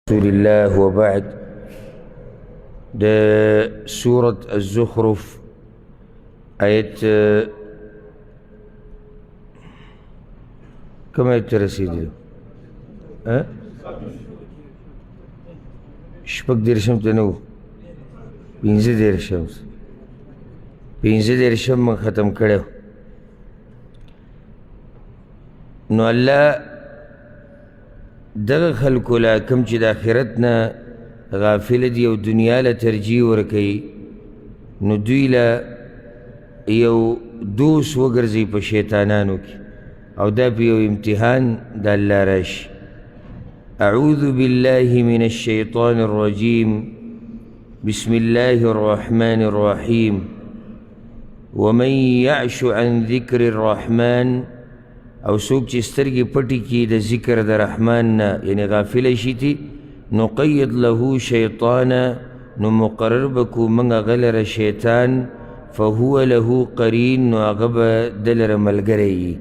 رسول الله وبعد. ده سورة الزخرف آية كم آية رسيدي شپږ دېرشم ته نه و، پنځه دېرشم من ختم کړی. نو الله دغه خلکو لا کوم چې د آخرت نه غافله دي او دنیا له ترجیح ورکوي، نو دوی له یو دوست وګرځوي په شیطانانو کې، او دا په یو امتحان د الله راشي. اعوذ بالله من الشیطان الرجیم بسم الله الرحمن الرحیم ومن يعش عن ذکر الرحمن، او څوک چې سترګې پټې کړي د ذکر د رحمان نه، یعنی غافله شي تي، نقید له شیطانا، نو مقرر به کړو موږ هغه لره شیطان، فهو له قرین، نو هغه به ده لره ملګری وي.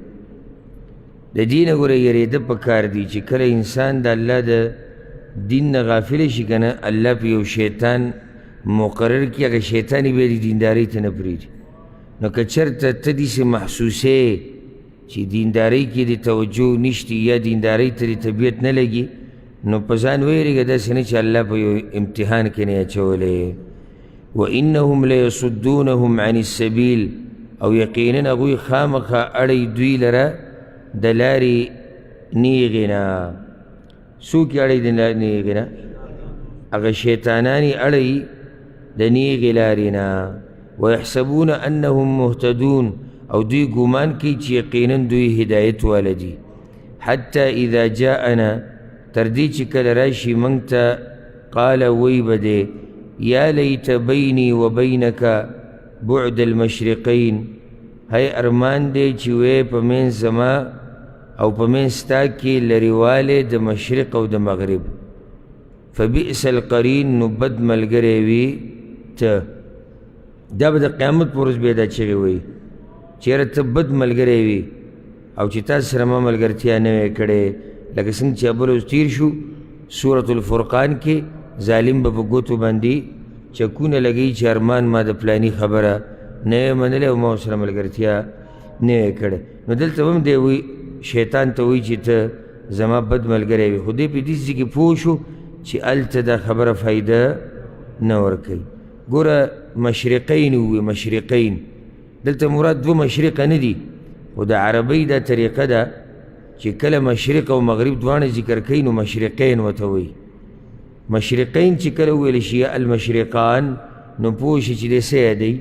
د دې نه ګوره یېرېده پکار دي چې کله انسان د الله د دین نه غافله شي که نه، الله په یو شیطان مقرر کړي، هغه شیطان یې بیا د دیندارۍ ته نه پرېږدي. نو که چېرته ته داسې محسوسې چې دیندارۍ کې د توجه نشتی یا دیندارۍ ته د طبیعت نه لګي، نو په ځان ویرېږه داسې نه چې الله په یو امتحان کې نه اچولی. وانهم لیصدونهم عن السبیل، او یقینا هغوی خامخا اړی دوی لره د لارې نیغې نه. څوک یې اړی د نیغې نه؟ هغه شیطانان یې اړی د نیغې لارې نه. ویحسبون انهم مهتدون، او دوی ګمان کوي چې یقینا دوی هدایت واله دي. حتی اذا جاءنا، تر دې چې کله راشي موږ ته، قال وی به دی، یا لیت بیني و بینک بعد المشرقین، هی ارمان دی چې وی په منځ زما او په منځ ستا کې لرېوالی د مشرق او د مغرب. فبئس القرین، نو بد ملګری وي ته. دا به د قیامت په ورځ بیا دا چغې وایي چېره ته بد ملګری وي او چې تاسو سره ما ملګرتیا نه وی کړې. لکه څنګه چې بل اوس تیر شو سورة الفرقان کې، ظالم به په ګوتو باندې چکونه لګوي چې ارمان ما د پلاني خبره نه وی منلې او ما ورسره ملګرتیا نه وی کړې. نو دلته هم دی وی شیطان ته وایي چې ته زما بد ملګری وي، خو دی په دې ځای کې پوه شو چې هلته دا خبره فایده نه ورکوي. ګوره مشرقین ووی، مشرقین دلته مراد دو مشرقه نه دي، خو د عربۍ دا طریقه ده چې کله مشرق او مغرب دواړه ذکر کوي نو مشرقین ورته وایي. مشرقین چې کله وویل شي المشرقان، نو پوه شي چې دی څه یادوي؟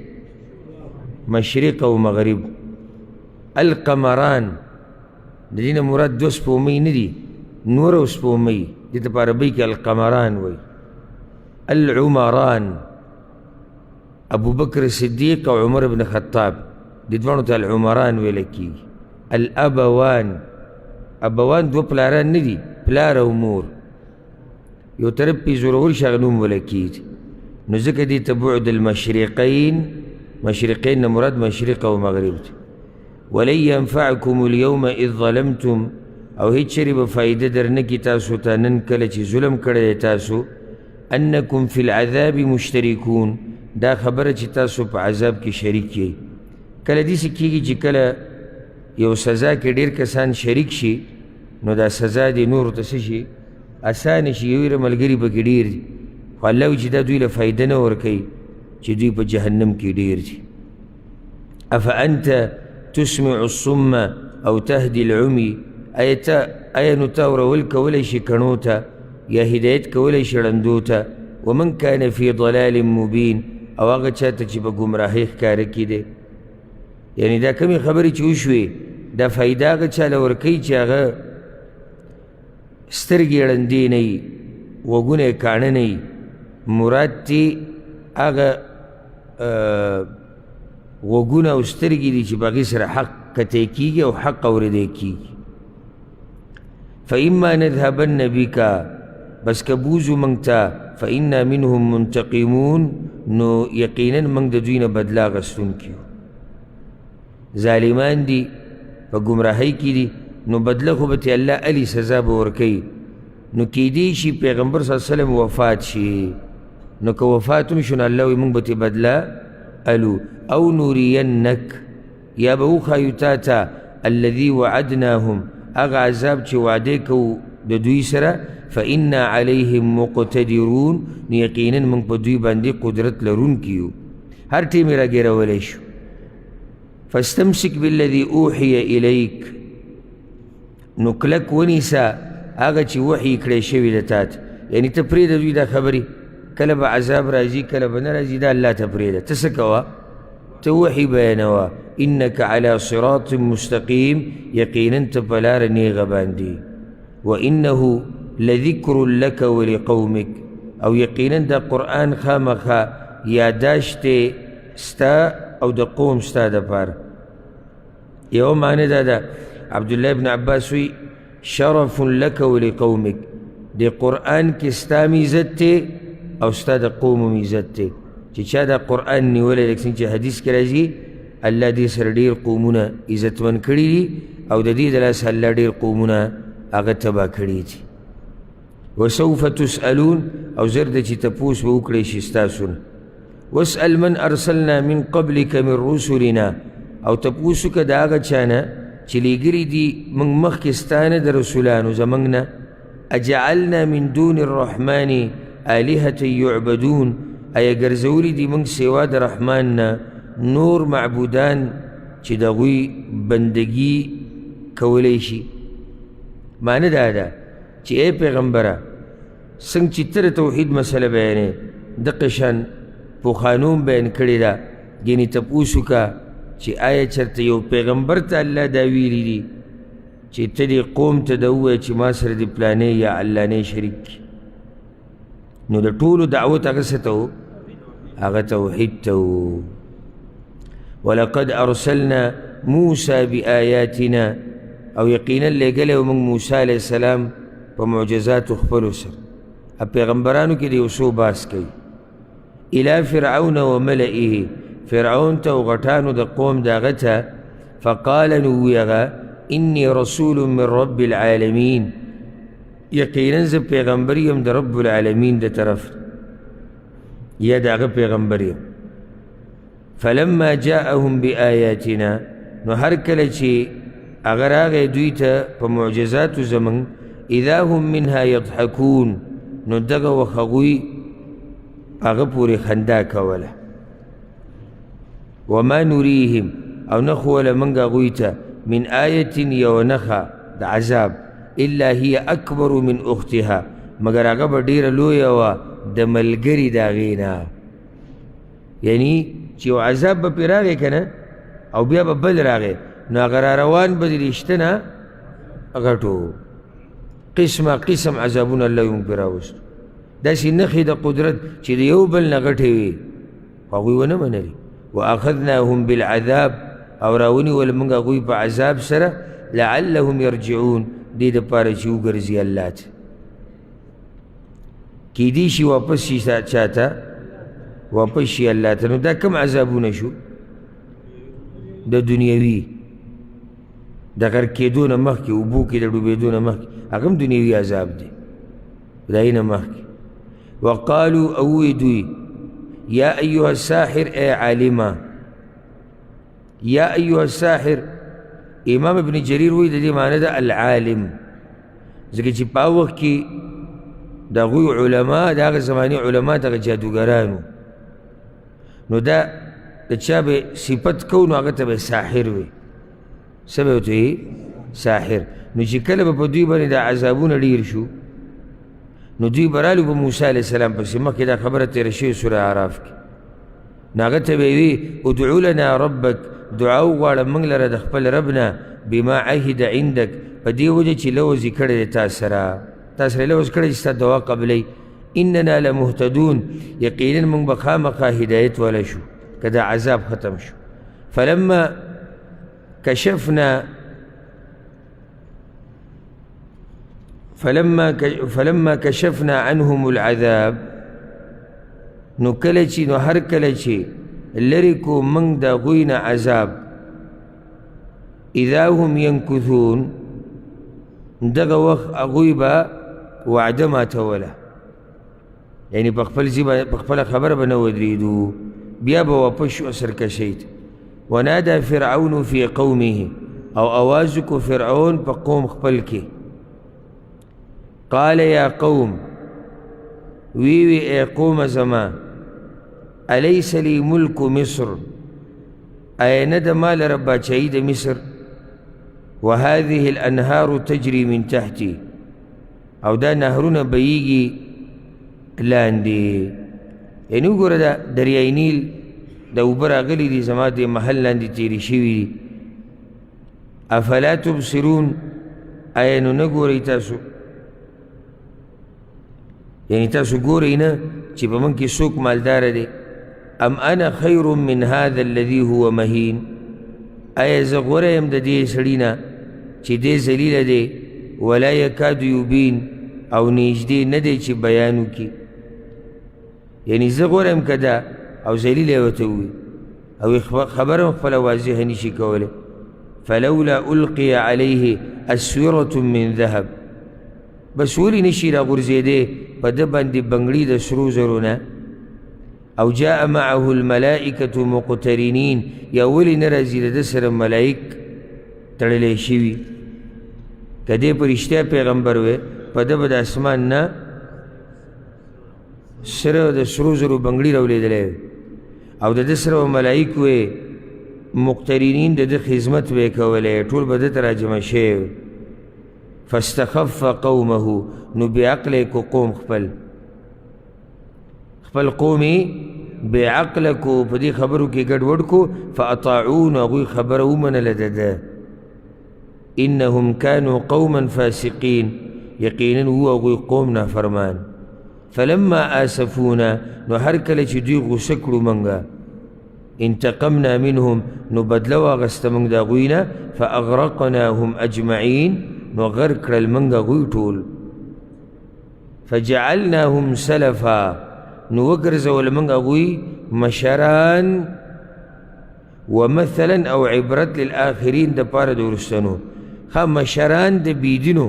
مشرق او مغرب. القمران د دې نه مراد دوه سپومۍ نه دي، نور او سپومۍ، دې ته په عربۍ کې القمران وایي. العمران، ابو بکر صدیق او عمر بن خطاب، دې دواړو ته العمران ویل کېږي. الابوان، ابوان دوه پلاران نه دي، پلار او مور، یو طرف پې زورور شي هغه نوم ویل کېږي. نو ځکه دې ته بعد المشرقین، مشرقین نه مراد مشرق او مغرب دی. ولن ینفعکم اليوم اذ ظلمتم، او هیڅ چېرې به فایده در نه کړي تاسو ته نن کله چې ظلم کړی دی تاسو. انکم فی العذاب مشترکون، دا خبره چې تاسو په عذاب کې شریک یئ. کله داسې کېږي چې کله یو سزا کې ډېر کسان شریک شي، نو دا سزا دې نورو ته څه شي؟ اسانه شي. یو یې ملګري پکې ډېر دي، خو الله وایي چې دا دوی له فایده نه ورکوي چې دوی په جهنم کې ډېر دي. افانت تسمع الصم او تهدي العمي، ایا نو تا اورول کولی شي کڼو ته، یا هدایت کولی شي ړندو ته. ومن کان فی ضلال مبین، او هغه چاته چې په ګمراهۍ ښکاره کې دی. یعنی دا کمې خبرې چې وشوې، دا فایده هغه چا له ورکوي چې هغه سترګې ړندې نه وي، غوږونه یې کاڼه نه وي. مراد تې هغه غوږونه او سترګې دي چې په هغې سره حق کتی کېږي او حق اورېدی کېږي. فاما نذهبن بک، بس که بوزو موږ ته، فانا منهم منتقمون، نو یقینا موږ د دوی نه بدله اخیستونکي یو. ظالمان دي، په ګمراهۍ کې دي، نو بدله خو به ته الله علي سزا به ورکوي. نو کیدی شي پیغمبر صلی الله علیه وسلم وفات شي، نو که وفات هم شو نو الله وی موږ به ترې بدله الو. او نورینک یا به وښایو تا ته الذي وعدناهم هغه عذاب چې وعده کوو د دوی سره، فإنا علیهم مقتدرون نو یقینا موږ په دوی باندې قدرت لرونکي یو، هر ټیم یې راګیرولی شو. فاستمسک بالذي اوحي الیک نو کلک ونیسه هغه چې وحی کړی شوي د تا ته، یعنې ته پرېږده دوی دا خبرې، کله به عذاب راځي کله به نه راځي، دا الله ته پرېږده، ته څه کوه؟ ته وحی بیانوه. انک علی صراط مستقیم یقینا ته په لاره نیغه باندې. وانه لذکر لک ولقومک او یقینا دا قرآن خامخا یاداشت دی ستا او د قوم ستا دپاره. یو معنی دا ده عبدالله ابن عباس وی شرف لک ولقومک، دی قرآن کې ستا میزت دی او ستا د قوم میزت دی، چې چا دا قرآن نیولی لکه څنګه چې حدیث کې راځي الله دې سره ډېر قومونه عزتمن کړي دي او د دې د لاسه الله ډېر قومونه هغه تباه کړي دي. وسوف تسألون او زر ده چې تپوس به وکړی شي ستاسو نه. واسأل من ارسلنا من قبلک من رسلنا او تپوس وکړه د هغه چا نه چې لیږلي دي موږ مخکې ستا نه د رسولانو زموږ نه. اجعلنا من دون الرحمن آلهة یعبدون ایا ګرځولي دي موږ سوا د رحمان نه نور معبودان چې د هغوی بندګي کولی شي. معنی دا ده چې ای پیغمبره څنګه چې ته د توحید مسله بیانې دقه شان پخوانو هم بیان کړې ده، یعنې تپوس وکړه چې آیا چېرته یو پیغمبر ته الله دا ویلي دي چې ته دې قوم ته ده ووایه چې ما سره دې پلانې یا علانې شریک کړي. نو د ټولو دعوت هغه څه ته و؟ هغه توحید ته و. ولقد ارسلنا موسى بآیاتنا او یقینا لېږلی و موږ موسی علیه السلام په معجزاتو خپلو سره. پیغمبرانو کې د یو څو باس کوي. الى فرعون وملئه فرعون ته او غټانو د قوم د هغه ته. فقال نو وی هغه انی رسول من رب العالمین یقینا زه پیغمبر یم د رب العالمین د طرف یا د هغه پیغمبر یم. فلما جاءهم بآیاتنا نو هر کله چې هغه راغی دوی ته په معجزاتو زموږ اذا هم منها یضحکون نو دغه وخت هغوی هغه پورې خندا کوله. وما نریهم او نخوله موږ هغوی ته من آیة یو نښه د عذاب الا هي اکبر من اختها مگر هغه به ډېره لویه وه د ملګري د هغې نه. یعنی چې یو عذاب به پرې راغی که نه او بیا به بل راغی نو هغه را روان به د رشته نه غټو قسمه قسم عذابونه الله موږ پرې راوستو. داسې نښې د قدرت چې د یو بل نه غټې وي هغوی ونه منلي. واخذناهم بالعذاب او راونیول موږ هغوی په عذاب سره لعلهم یرجعون دې دپاره چې وګرځي الله ته. کیدی شي واپس شي چا ته؟ واپس شي الله ته. نو دا کم عذابونه شو؟ د دنیوي د غرق کېدو نه مخکې اوبو کې د ډوبېدو نه مخکې هغه هم دنیوي عذاب دی د هغې نه مخکې. وقالو اوی دوی یا ایها الساحر ای عالمه یا ایها الساحر. امام ابن جریر وی د دې معنی ده العالم ځکه چې په هغه وخت کې د هغوی علما د هغه زمانې علما دغه جادوګرانو نو دا د چا به صفت کو نو هغه ته به ساحر وي. څه به ورته وي؟ ساحر. نو چې کله به په دوی باندې دا عذابونه ډېر شو نو دوی به رالو په موسی علیه السلام پسې مخکې دا خبره تېره شوې سوره اعراف کې. نو هغه ته به یې وي ادعو لنا ربک دعا وغواړه موږ لره د خپل رب نه بما عهد عندک په دې وجه چې لوز یې کړی دی تا سره لوز کړی چې ستا دعا قبلوي. اننا لمهتدون یقینا موږ به خامخا هدایت والا شو که دا عذاب ختم شو. فلما کشفنا عنهم العذاب نو کله چې نو هر کله چې لرې کو موږ د هغوی نه عذاب اذا هم ینکثون دغه وخت هغوی به وعده ماتوله، یعنی په خپل ژبه په خپله خبره به نه ودرېدو، بیا به واپس شو سرکشۍ ته. ونادى فرعون في قومه، او آواز کو فرعون په قوم خپل کې، قال یا قوم، وی ای قوم زما، الیس لی ملک مصر، ای نه د ما لره باچایي د مصر، وهذه الانهار تجري من تحتي، او دا نهرونه بهیږي لاندې، یعنی وګوره دا دریای نیل د اوبه راغلي دي زما د محل لاندې تېرې شوي دي. افلا تبصرون، آیا نو نه ګورئ تاسو، یعنی تاسو ګورئ نه چې په موږ کې څوک مالداره دی. ام انا خیر من هذا الذي هو مهین، آیا زه غوره یم د دې سړي نه چې دی ذلیله دی، ولا یکاد یبین، او نږدې نه دی چې بیان وکړي، یعنی زه غوره یم که دا او ذلیل یې ورته ووي او خبره هم خپله واضحه نشي کولی. فلولا القي علیه اسورة من ذهب، بس ولې نشي راغورځېدی په ده باندې بنګړي د سرو زرو نه، او جاء معه الملائکة مقترنین، یا ولې نه راځي د ده سره ملائک تړلی شوي. که دې په رښتیا پیغمبر وی په ده به د اسمان نه سره د سرو زرو بنګړي راولېدلی وي، او د ده سره به ملائک وی مقترنین د ده خدمت به یې کولی، ټول به ده ته راجمع شوي. فاستخف قومه، نو بېعقله کو قوم خپل قوم یې بېعقله کو، په دې خبرو کې ګډوډ کو. فاطاعون، هغوی خبره ومنله د ده. انهم كانوا قوما فاسقین، یقینا وو هغوی قوم نافرمان. فلما آسفونا، نو هر کله چې دوی غوسه کړو منګه، انتقمنا منهم، نو بدله واغسته موږ د هغوی نه. فاغرقناهم اجمعین، نو غرق کړل موږ هغوی ټول. فجعلناهم سلفا، نو وګرځول موږ هغوی مشران، ومثلا او عبرت للآخرین، د پاره د وروستنو. ښه مشران د بېدینو،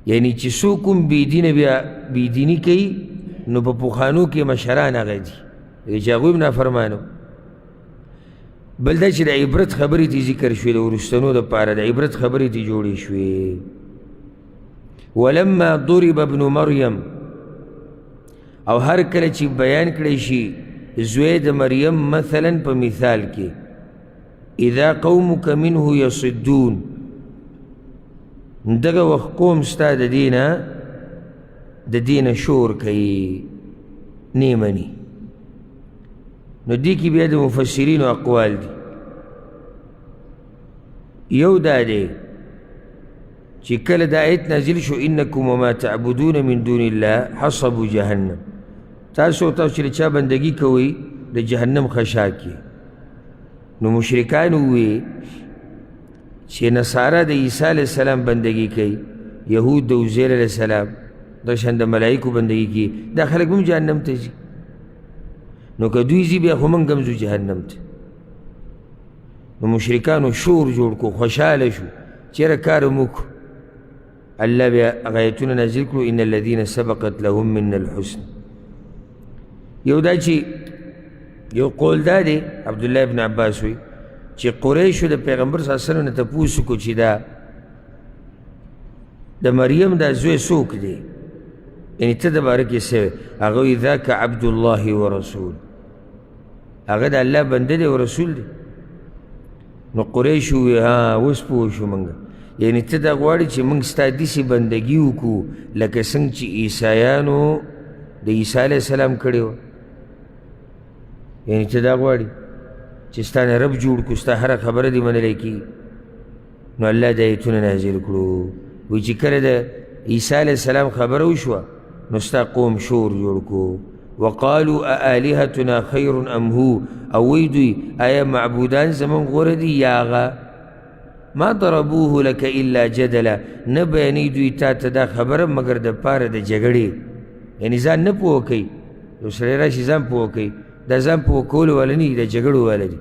یعنی چې څوک هم بېدینه بیا بېدیني کوي، نو په پخوانو کې مشران هغه دي چې هغوی هم نافرمانه. بل دا چې د عبرت خبرې ته ذکر شوې، د وروستنو دپاره د عبرت خبرې ته جوړې شوې. ولما ضرب ابن مریم، او هر کله چې بیان کړی شي زوی د مریم مثلا په مثال کې، اذا قومک منه یصدون، دغه وخت قوم ستا د دینه شور کوي، نه مني. نو دې کې بیا د مفسرینو اقوال دي. یو دا دی چې کله دا آیت نازل شو، انکم وما تعبدون من دون الله حصب جهنم، تاسو چې چا بندگی کوئ د جهنم خشاک یې. نو مشرکان ووی چې نصارا د عیسی علیه السلام بندگی کوي، یهود د عزیر علیه السلام، دا شان د ملائکو بندگی کوي، دا خلک هم جهنم ته ځي. نو که دوی ځي بیا خو موږ هم ځو جهنم ته. نو مشرکانو شور جوړ کو، خوشحاله شو، چېرې کار هم وکړو. الله بیا هغه آیتونه نازل کړو، ان الذین سبقت لهم منا الحسن. یو دا چې یو قول دا دی، عبدالله ابن عباس وی چې قریشو د پیغمبر صلی الله علیه وسلم نه تپوس وکړو چې دا د مریم دا زوی څوک دی، یعنی ته د باره کې څه وی؟ هغه وی ذاک عبد الله ورسول، هغه د الله بنده دی او رسول دی. نو قریش وی ها اوس پوه شو موږ، یعنی ته دا غواړې چې موږ ستا داسې بندګي وکړو لکه څنګه چې عیسایانو د عیسی علیه السلام کړې وه. یعنی ته دا غواړې چې ستا نه رب جوړ کړو، ستا هره خبره دې منلی کېږي. نو الله د ایتونه نازل کړو، وایي چې کله د عیسی علیه السلام خبره وشوه، نو ستا قوم شور جوړ کړو. وقالوا آلهتنا خیر ام هو، او وی دوی آیا معبودان زمون غوره دي یا هغه؟ ما ضربوه لك الا جدلا، نه بیانوي دوی تا ته دا خبره مګر د پاره د جګړې، یعنی ځان نه پوه کوي. یو سړی راشي ځان پوه کوي، دا ځان پوه کولو والا نه دي، د جګړو والا دي.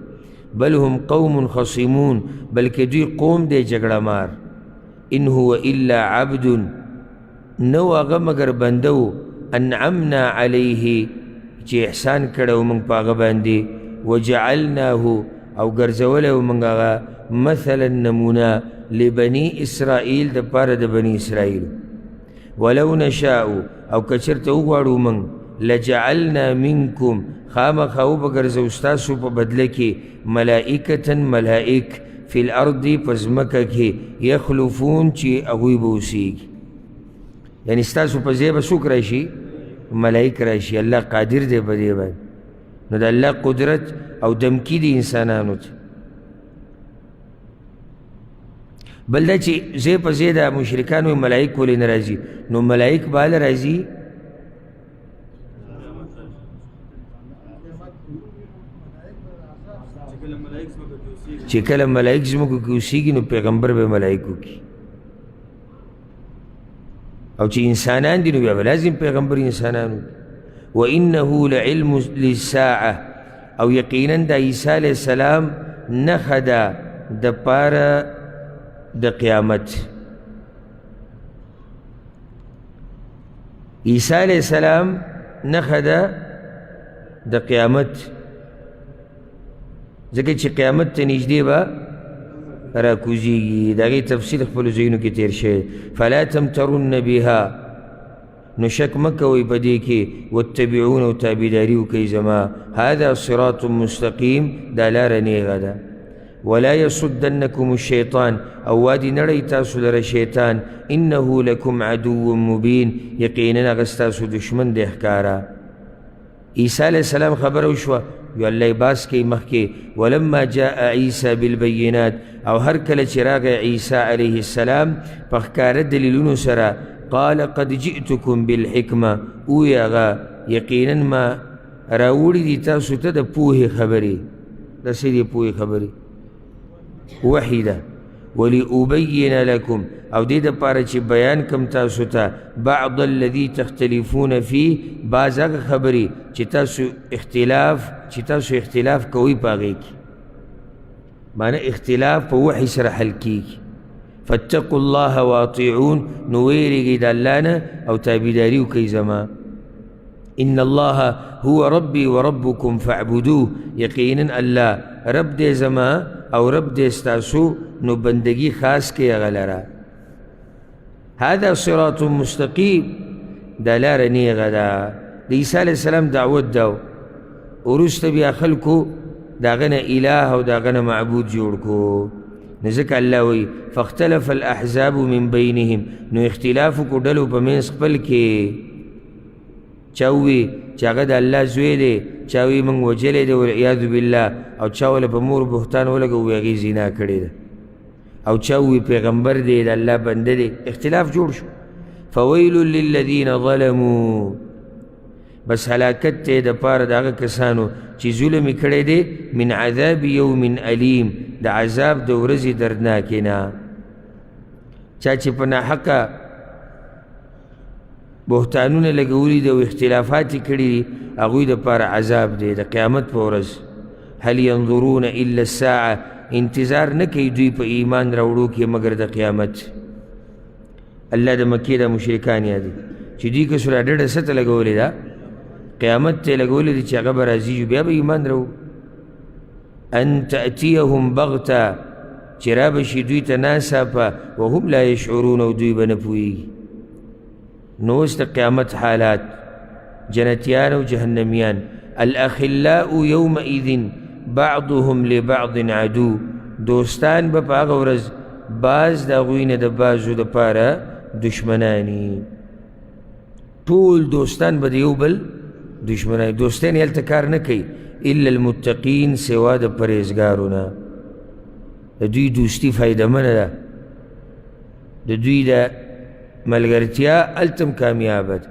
بل هم قوم خصیمون، بلکې دوی قوم دی جګړه مار. ان هو الا عبد، نو هغه مگر بنده و انعمنا علیه چې احسان کړی و موږ په هغه باندې وجعلناه او ګرځولی و موږ هغه مثلا نمونه لبني اسرائیل دپاره د بني اسرائیل ولو نشاء او که چېرته وغواړو موږ لجعلنا منکم خامخا وبګرځو ستاسو په بدله کې ملائکة ملائک فی الارض په ځمکه کې یخلفون چې هغوی به اوسیږي یعنی ستاسو په ځای به څوک راشي ملائک راشي الله قادر دی په دې باندې نو د الله قدرت او دمکی دی انسانانو ته بل دا چې ځای په ځای د مشرکانو ملائک ولې نه راځي نو ملائک به هله راځي چې کله ملائک زموږ کې اوسیږي نو پیغمبر به ملائکو کې او چې انسانان دي نو بیا به لازم پیغمبر انسانانو وانه لعلم للساعه او یقینا د عیسی علیه السلام نښه ده د پاره د قیامت عیسی علیه السلام نښه ده د قیامت ځکه چې قیامت ته نږدې به راکوزیږي د هغې تفصیل خپلو ځایونو کې تېر شوی فلا تمترن بها نو شک مه کوئ په دې کې واتبعون او تابعداري وکئ زما هذا صراط مستقیم دا لاره نیغه ده ولا يصدنكم الشیطان او وادي نړی تاسو لره شیطان انه لکم عدو مبین یقینا هغه ستاسو دشمن دی ښکاره عیسی علیه السلام خبره وشوه یو الله باس کوي مخکې ولما جاء عیسی بالبینات او هر کله چې راغی عیسی علیه السلام په ښکاره دلیلونو سره قال قد جئتکم بالحکمه ووی هغه یقینا ما راوړي دي تاسو ته د پوهې خبرې د څه دي پوهې خبرې وحی ده ولأبین لکم او دې دپاره چې بیان کم تاسو ته بعض الذي تختلفون فيه بعض هغه خبرې چې تاسو اختلاف کوئ په هغې کې معنی اختلاف په وحی سره حل کیږي فاتقوا الله واطیعون نو ویرېږئ د الله نه او تابعداري وکئ زما ان الله هو ربي وربكم فاعبدوه یقینا الله رب دې زما او رب دې ستاسو نو بندگی خاص کې هغه لره هذا صراط مستقیم دا لاره نیغه ده د عیسی علیه السلام دعوت ده وروسته بیا خلکو د هغه نه اله او د هغه نه معبود جوړ کو نو ځکه الله وایي فاختلف الاحزاب من بینهم نو اختلاف وکړو ډلو په منځ خپل کې چا ووي چې هغه د الله زوی دی چا ووي موږ وجلی دی والعیاذ بالله او چا وله په مور بهتان ولګو وایي هغې زنا کړې ده او چا ووي پیغمبر دی د الله بنده دی اختلاف جوړ شو فویل للذین ظلموا بس هلاکت دی د پاره د هغه کسانو چې ظلم یې کړی دی من عذاب یوم علیم د عذاب د ورځې دردناکې نه چا چې په ناحقه بهتانونه لګولي دي او اختلافات یې کړي دي هغوی دپاره عذاب دی د قیامت په ورځ هل ینظرون الا الساعه انتظار نه کوي دوی په ایمان راوړو کې مګر د قیامت الله د مکې د مشرکان یادوي چې دوی که سره ډډه څه ته لګولې ده قیامت ته لګولې دي چې هغه به راځي بیا به ایمان راوړو ان تأتیهم بغته چې رابشي دوی ته ناڅاپه وهم لا یشعرون او دوی به نه پوهېږي نو اوس د قیامت حالات جنتیان او جهنمیان الاخلاء یومئذ بعضهم لبعض عدو دوستان به په هغه ورځ بعض د هغوی نه د بعضو دپاره دشمنانی ټول دوستان به د یو بل دشمنانی دوستان یې هلته کار نه کوي الا المتقین سوا د پرهیزګارو نه د دوی دوستي فایدهمنه ده د دوی د ملګرتیا هلته هم کامیابه ده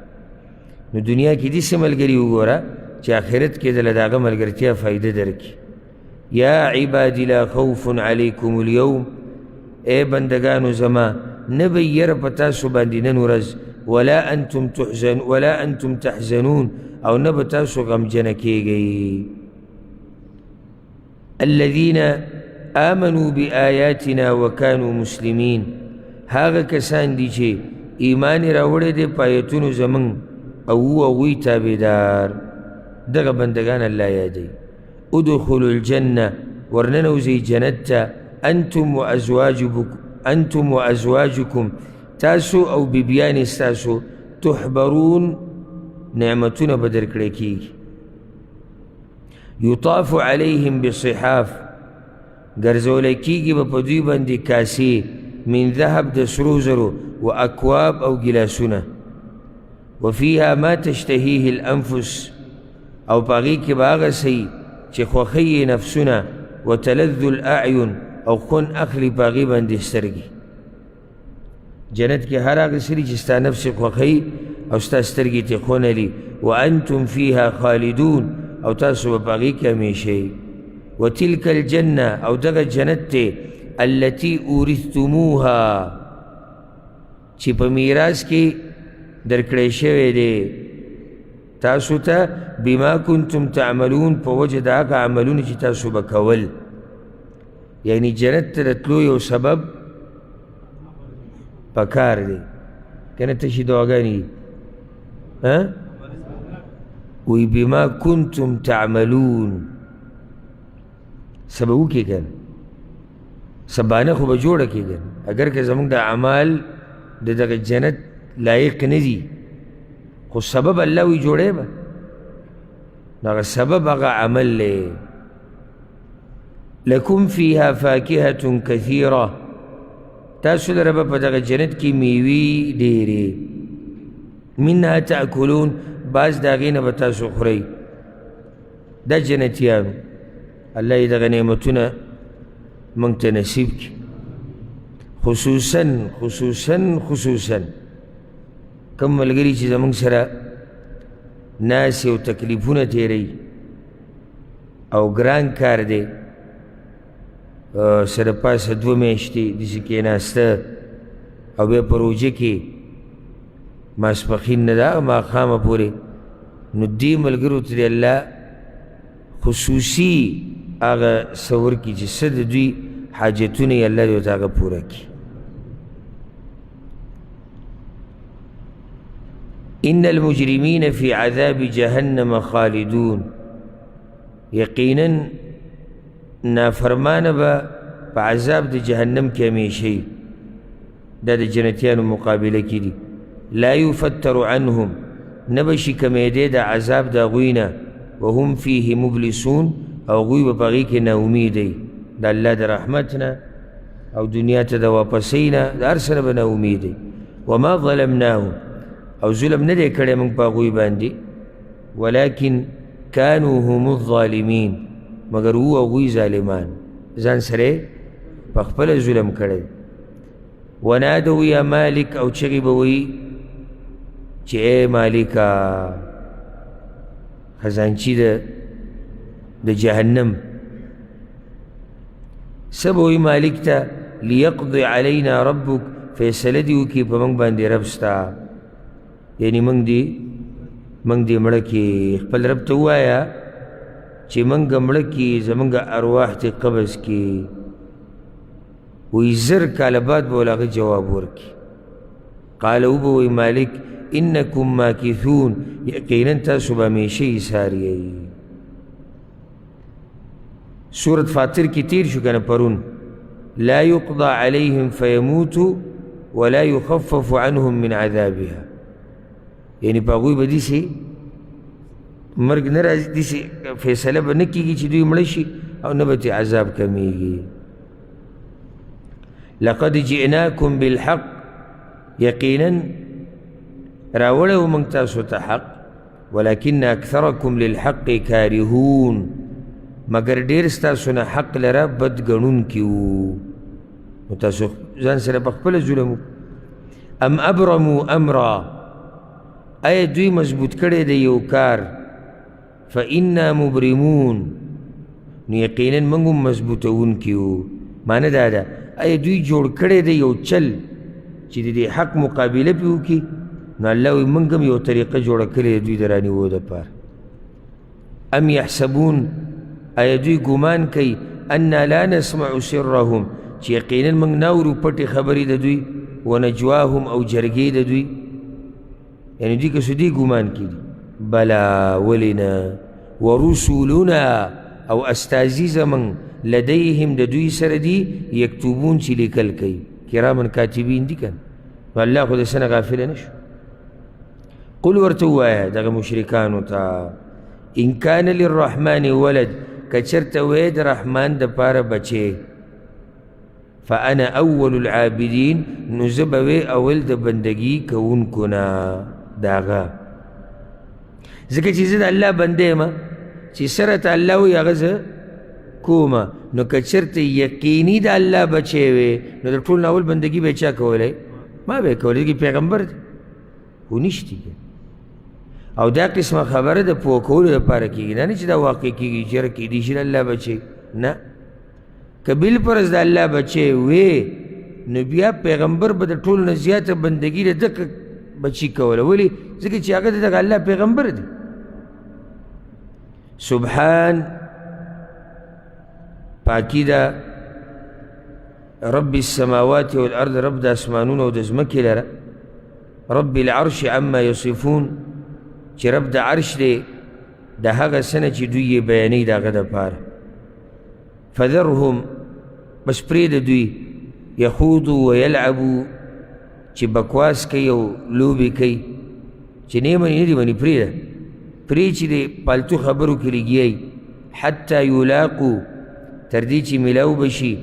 نو دنیا کې داسې ملګري وګوره چې آخرت کې دله د هغه ملګرتیا فایده درکړي یا عبادي لا خوف علیکم اليوم ای بندگانو زما نه به یره په تاسو باندې نن ورځ ولا انتم تحزنون او نه به تاسو غمجنه کیږئ الذین آمنوا بآیاتنا وکانوا مسلمین هغه کسان دي چې ایمان راوړی دی په آیتونو زمونږ او هغوی تابعدار دغه بندگان الله یادوي ادخلوا الجنه ورننوځئ جنت ته انتم وازواجکم تاسو او بیبیانې ستاسو تحبرون نعمتونه به درکړی کېږي یطاف علیهم بصحاف ګرځولی کېږي به په دوی باندې کاسې من ذهب د سرو زرو و اکواب او ګیلاسونه وفیها ما تشتهیه الانفس او په هغې کې به هغه څه چې خوښوي نفسونه وتلذ الاعین او خون اخلي په هغې باندې سترګې جنت کې هر هغه څه چې ستا نفس خوښوي او ستا سترګې ترې خون هلي وانتم فیها خالدون او تاسو به په هغې کې همیشه وتلك الجنة او دغه جنت ته التي اورثتموها چې په میراث کې درکړی شوی دی تاسو ته بما کنتم تعملون په وجه د هغه عملونه چې تاسو به کول یعنی جنت ته د تلو یو سبب پکار دی که نه تشې دعاګانې وی بما کنتم تعملون سبا وکړي که نه سبانه خو به جوړه کړي که نه اگر که زموږ د اعمال د دغه جنت لایق نه دي خو سبب الله وی جوړی به نو هغه سبب هغه عمل دی لکم فیها فاکهة کثیره تاسو لره به په دغه جنت کې میوې ډېرې منها تأکلون بعض د هغې نه به تاسو خورئ دا جنتیانو الله یې دغه نعمتونه موږ ته نصیب کړي خصوصا کم ملګري چې زموږ سره ناس او تکلیفونه تېروي او ګران کار دی سره پاسه 2 میاشتې داسې کېناسته او بیا په روژه کې ماسپښین نه ده ماښامه پورې نو دې ملګرو ته د الله خصوصي هغه څه ورکړي چې څه د دوی حاجتونه یې الله دې ورته هغه پوره کړي ان المجرمین فی عذاب جهنم خالدون یقینا نافرمانه به په عذاب د جهنم کې همیشه دا د جنتیانو مقابله کې دي لا یفتر عنهم نه به شي کمیدی د عذاب د هغوی نه وهم فیه مبلسون او هغوی به په هغې کې ناامیدی د الله د رحمت نه او دنیا ته د واپسۍ نه د هر څه نه به ناامیدی وما ظلمناهم او ظلم نه دی کړی موږ په هغوی باندې ولکن کانوا هم الظالمین مگر وو هغوی ظالمان ځان سره په خپله ظلم کړی ونادو یا مالک او چغې به وایي چې ای مالکه خزانچي د جهنم څه به وایي مالک ته لیقضي علینا ربک فیصله دې وکړي په موږ باندې رب ستا یعنی موږ دې مړه کړي خپل رب ته ووایه چې موږ مړه کړي زموږ ارواح دې قبض کړي وی زر کاله بعد به هغه جواب ورکړي قال وبه وی مالک انکم ماکثون یقینا تاسو به همیشه ایثار یئ سورة فاطر کی تیر شو کنه پرون لا يقضى عليهم فيموتوا ولا يخفف عنهم من عذابها یعنی په هغوی به داسې مرګ نه راځي داسې فیصله به نه کېږي چې دوی مړه شي او نه به ترې عذاب کمیږي لقد جئناکم بالحق یقینا راوړی و موږ تاسو ته حق ولکن اکثرکم للحق کارهون مگر ډېر ستاسو نه حق لره بد ګڼونکي وو نو تاسو ځان سره په خپله ظلم ام ابرموا امرا آیا دوی مضبوط کړی دی یو کار فانا مبرمون نو یقینا موږ هم مضبوطونکي وو معنی دا ده آیا دوی جوړ کړی دی یو چل چې د دې حق مقابله پې وکړي نو الله وایي موږ هم یو طریقه جوړه کړې ده دوی د رانیوو دپاره ام یحسبون آیا دوی ګمان کوي انا لا نسمع سرهم چې یقینا موږ ناورو پټې خبرې د دوی ونجواهم او جرګې د دوی یعنی دوی که سدي ګمان کړي بلا ولنا ورسولنا او استازي زمن لديهم د دوی سره دي یکتبون چې لیکل کوي کراما کاتبین دي کنه والله خو د سنه غافل نشو قل ورته ووایه دغه مشرکانو ته ان کان للرحمن ولد کچرته وی د رحمان دپاره بچې فانا اول العابدین نو زه به وی اول د بندګي کوونکو نه داغه ځکه چې زه د الله بنده یم چې سره ته الله وي هغه زه کومه نو که چېرته یقیني د الله بچی وې نو د ټول نه اول بندګي به یې چا کولی ما به یې کولی ځکه پیغمبر دی خو نشتي او دا قسمه خبره د پوه کولو دپاره کېږي دا نه چې دا واقع کېږي چې یاره کېدی شي د الله بچی نه که بالفرض د الله بچی وې نو بیا پیغمبر به د ټولو نه زیاته بندګي د دقه بچی کوله ولې ځکه چې هغه د دغه الله پیغمبر دی سبحان پاکی دا رب السماوات والارض رب د اسمانونو او د ځمکې لره رب العرش عما یصفون چې رب د عرش دی د هغه څه نه چې دوی یې بیانوي د هغه دپاره فذرهم بس پرېږده دوی یخوضو ویلعبو چې بکواس کوي او لوبې کوي چې نه یې مني نه دي مني پرېږده پرې چې د پالتو خبرو کې لګیایي حتی یلاقو تر دې چې میلاو بشي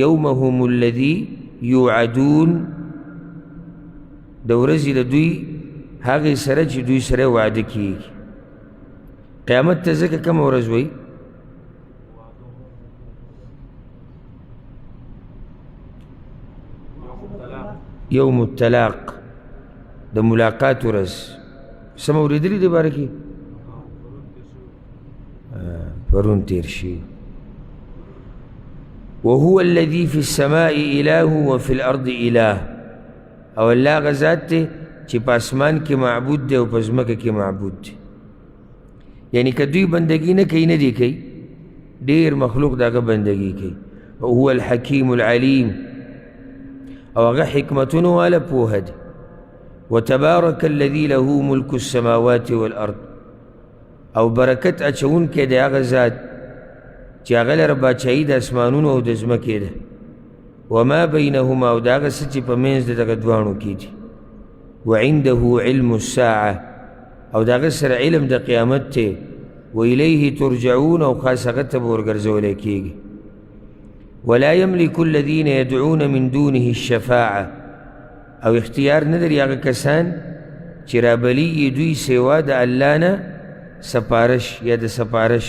یومهم الذي یوعدون د ورځې د دوی هغې سره چې دوی سره وعده کېږي قیامت ته ځکه کومه ورځ وایي یوم الطلاق د ملاقات ورځ څه مو اورېدلي دې باره کې پرون تېر شي وهو الذي في السماء إله وفي الأرض إله او الله غزات ته چې په اسمان کې معبود دی او په ځمکه کې معبود دی یعنی که دوی بندګي نه کوي نه دی کوي ډېر مخلوق د هغه بندګي کوي وهو الحکیم العلیم او هغه حکمتونو والا پوهه دی وتبارك الذي له ملك السماوات والأرض او برکت اچونکی دی هغه ذات چې هغه لره باچایي د اسمانونو او د ځمکې ده وما بینهما او د هغه څه چې په منځ د دغه دواړو کې دي وعنده علم الساعة او د هغه سره علم د قیامت دی وإلیه ترجعون او خاص هغه ته به ورګرځولی کېږي ولا يملك الذين يدعون من دونه الشفاعة او اختیار نه لري هغه کسان چې رابلیږي دوی سوا د الله نه سپارش یا د سپارش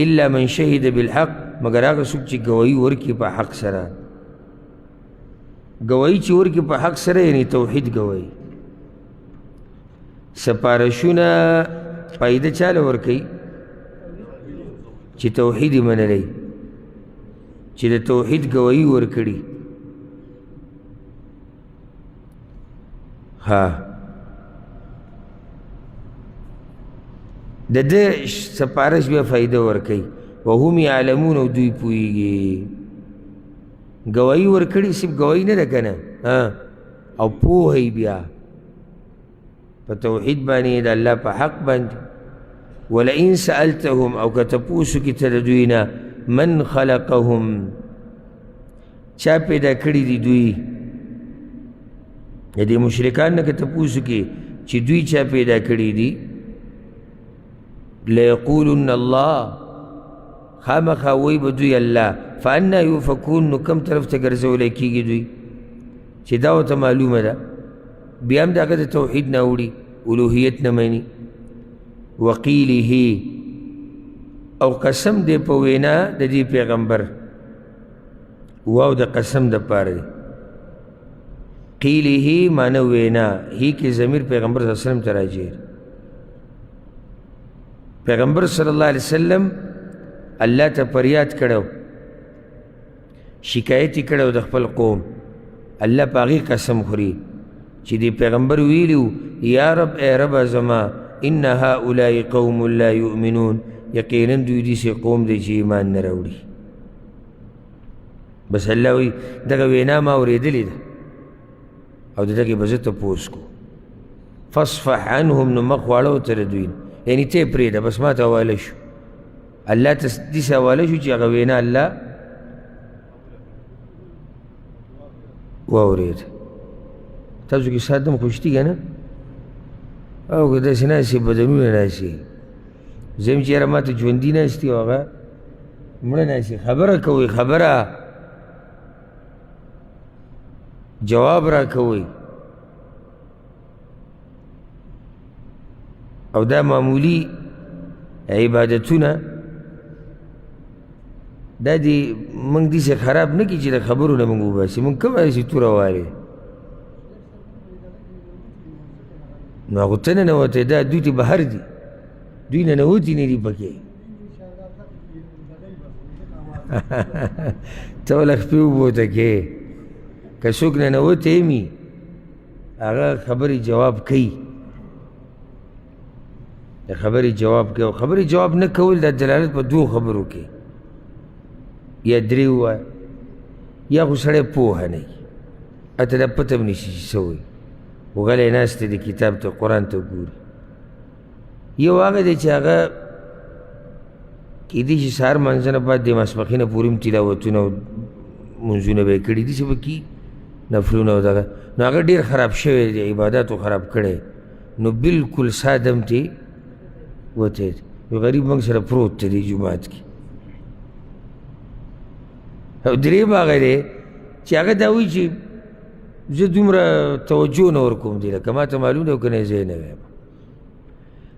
الا من شهد بالحق مگر هغه څوک چې ګواهي ورکړي په حق سره ګواهي چې ورکړي په حق سره یعنی توحید ګواهي سپارشونه فایده چاله ورکوي چې توحید یې منلی چې د توحید ګواهي ورکړي ها د ده سپارش بیا فایده ورکوي وهم یعلمون او دوی پوهېږي ګواهي ورکړي صرف ګواهي نه ده که نه او پوهی بیا په توحید باندې د الله په حق باندې ولئن سألتهم او که تپوسو کې ته د دوی نه من خلقهم چا پیدا کړي دي دوی د دې مشرکان نه که تپوسو کې چې دوی چا پیدا کړي دي لیقولن الله خامخا وی به دوی الله فانا یوفکون نو کم طرف ته ګرځولی کېږي دوی چې دا ورته معلومه ده بیا هم د هغه د توحید نه اوړي الوهیت نه مني وقیله او قسم دی په وینا د دې پیغمبر واو د قسم دپاره دی قیله معنی وینا هی کې ضمیر پیغمبر صلی الله علیه وسلم ته راجع پیغمبر صلی الله علیه وسلم الله ته فریاد کړو شکایت یې کړی د خپل قوم الله په هغې قسم خوري چې دی پیغمبر ویلي یا رب ای ربه زما ان هؤلاء قوم لا یؤمنون یقینا دوی داسې قوم دی چې ایمان نه راوړي بس الله وایي دغه وینا ما اورېدلې ده او د دغې به زه تپوس کو فاصفح عنهم نو مخ واړه ورته د دوی نه یعنې ته یې پرېږده بس ما ته حواله شو الله ته داسې حواله شو چې هغه وینا الله واورېده تاسو کې ساعت دم خوشتي که نه او که داسې ناستې بدنونه ناستې زه یم چې یاره ما ته ژوندي ناستې او هغه مړه ناستې خبره کوئ خبره جواب را کوئ او دا معمولی عبادتونه دا دې موږ داسې خراب نه کړي چې د خبرو نه موږ وباسي موږ کومه داسې توره والې نو هغو ته ننوتی دا دوی ته بهر دي دوی ننوتي نه دي پکې ته وله خپې وبوته کې که څوک ننوتی وي هغه خبرې جواب کوي د خبرې جواب کوي او خبرې جواب نه کول دا دلالت په دوو خبرو کې یا درې ووایه یا خو سړی پوهه نه وي اته دا پته هم نشي چې څه وایي خو غلی ناست دی کتاب ته قرآن ته ګوري یو هغه دی چې هغه کیدای شي سهار لمانځه نه بعد د ماسپښینه پورې هم تلاوتونه او منځونه به یې کړي داسې به کي نفلونه او دغه نو هغه ډېر خراب شوی دی عباداتو خراب کړی نو بلکل سادم تی وتی دی یو غریب موږ سره پروت دی دی جومات کې او درېیم هغه دی چې هغه دا وایي چې زه دومره توجه نه ورکوم دی لکه ما ته معلوم دی او که نه زه نه ویم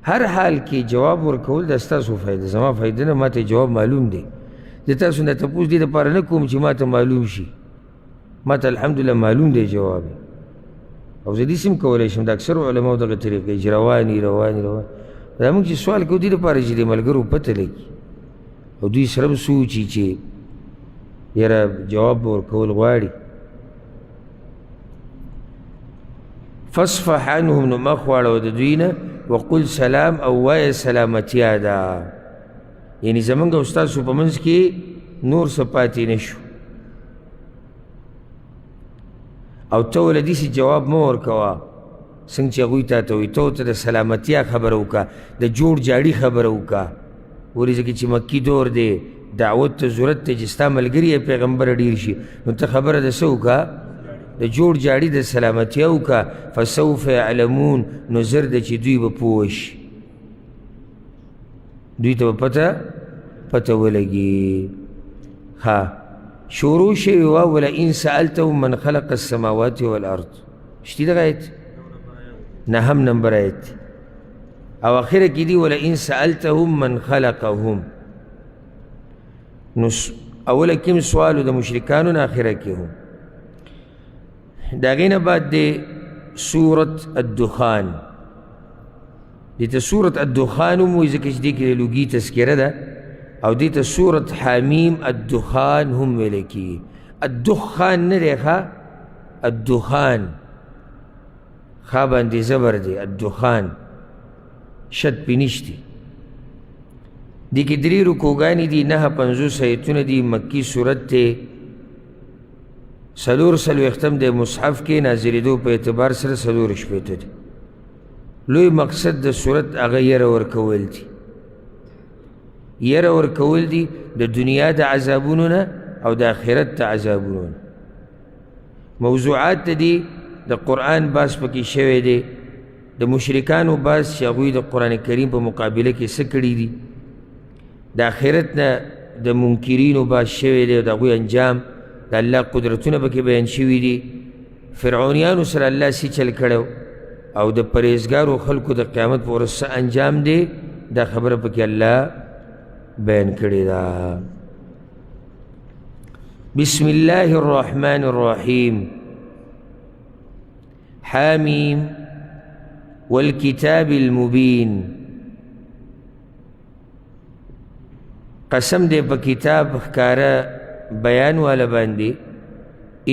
هر حال کې جواب ورکول دا ستاسو فایده زما فایده نه ما ته جواب معلوم دی زه تاسو نه تپوس دې دپاره نه کوم چې ما ته معلوم شي ما ته الحمدلله معلوم دی جواب او زه داسې هم کولی شم د اکثرو علماو دغه طریقې چې رواني دا موږ چې سوال کوو دې دپاره چې د ملګرو پته لګي او دوی سره هم سوچي چې یاره جواب به ورکول غواړي فاصفح عنهم نو مخ واړوه د دوی نه وقل سلام او وایه سلامتیا ده یعنې زمونږ او ستاسو په منځ کې نور څه پاتې نه شو او ته وله داسې جواب مه ورکوه څنګه چې هغوی تا ته وایي ته ورته د سلامتیا خبره وکړه د جوړ جاړي خبره وکړه ولې ځکه چې مکي دور دی دعوت ته ضرورت دی چې ستا ملګري یې پیغمبره ډېر شي نو ته خبره د څه وکړه د جوړ جاړي د سلامتیا وکړه فسوف یعلمون نو زر ده چې دوی به پوه شي دوی ته به پته ولګي ها شروع شوې وه ولئن سألتهم من خلق السماوات والارض شتي دغه آیت نهم نمبر آیت او اخره کې دي ولئن سألتهم من خلقهم نو اوله کوم سوالو د مشرکانو نه اخره کې هم د هغې نه بعد دی سورة الدخان دې ته سورة الدخان هم وایي ځکه چې دې کې د لوګي تذکره ده او دې ته سورة حمیم الدخان هم ویلی کېږي الدخان نه دی ښه الدخان ښا باندې زبر دی الدخان شد پې نشتی دې کې 3 رکوګانې دي 950 ایتونه دي مکي صورت دی 4 د مصحف کې نازلېدو په اعتبار سره 4 شپېته دی لوی مقصد د صورت هغه یره ورکول دي یره ورکول دي د دنیا د عذابونو نه او د آخرت د عذابونو نه موضوعات ته دي د قرآن باس پکې شوی دی د مشرکانو باس چې هغوی د قرآن کریم په مقابله کې څه کړي دي د آخرت نه د منکرینو باس شوی دی او د هغوی انجام د الله قدرتونه پکې بیان شوي دي فرعونیانو سره الله سی چل کړی او د پرهیزګارو خلکو د قیامت په ورځ څه انجام دی دا خبره پکې الله بیان کړې ده بسم الله الرحمن الرحیم حامیم والکتاب المبین قسم دې په کتاب ښکاره بیان والا باندې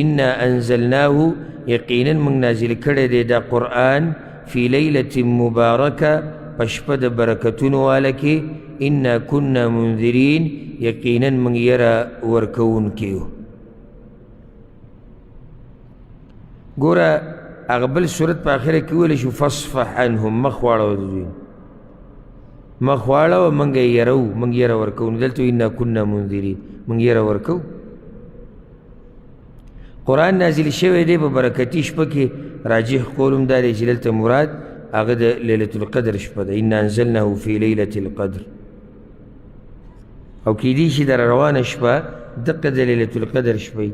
انا انزلناه یقینا من نازل کړی دی دا قرآن فی لیلة مبارکه په شپه د برکتونو والا کې انا کنا منذرین یقینا من یره ورکوونکي یو ګوره هغه بل صورت په آخره کې ویلی شو فاصفح عنهم مخ واړوه د دوی مخ واړوه موږ یې یرو موږ یره ورکوو نو دلته انا کنا منذرین موږ یره ورکوو قرآن نازل شوی دی په برکتي شپه کې راجح قول هم دا دی چې دلته مراد هغه د لیلة القدر شپه ده انا انزلناه فی لیلة القدر او کیدی شي در روانه شپه دقه د لیلة القدر شپه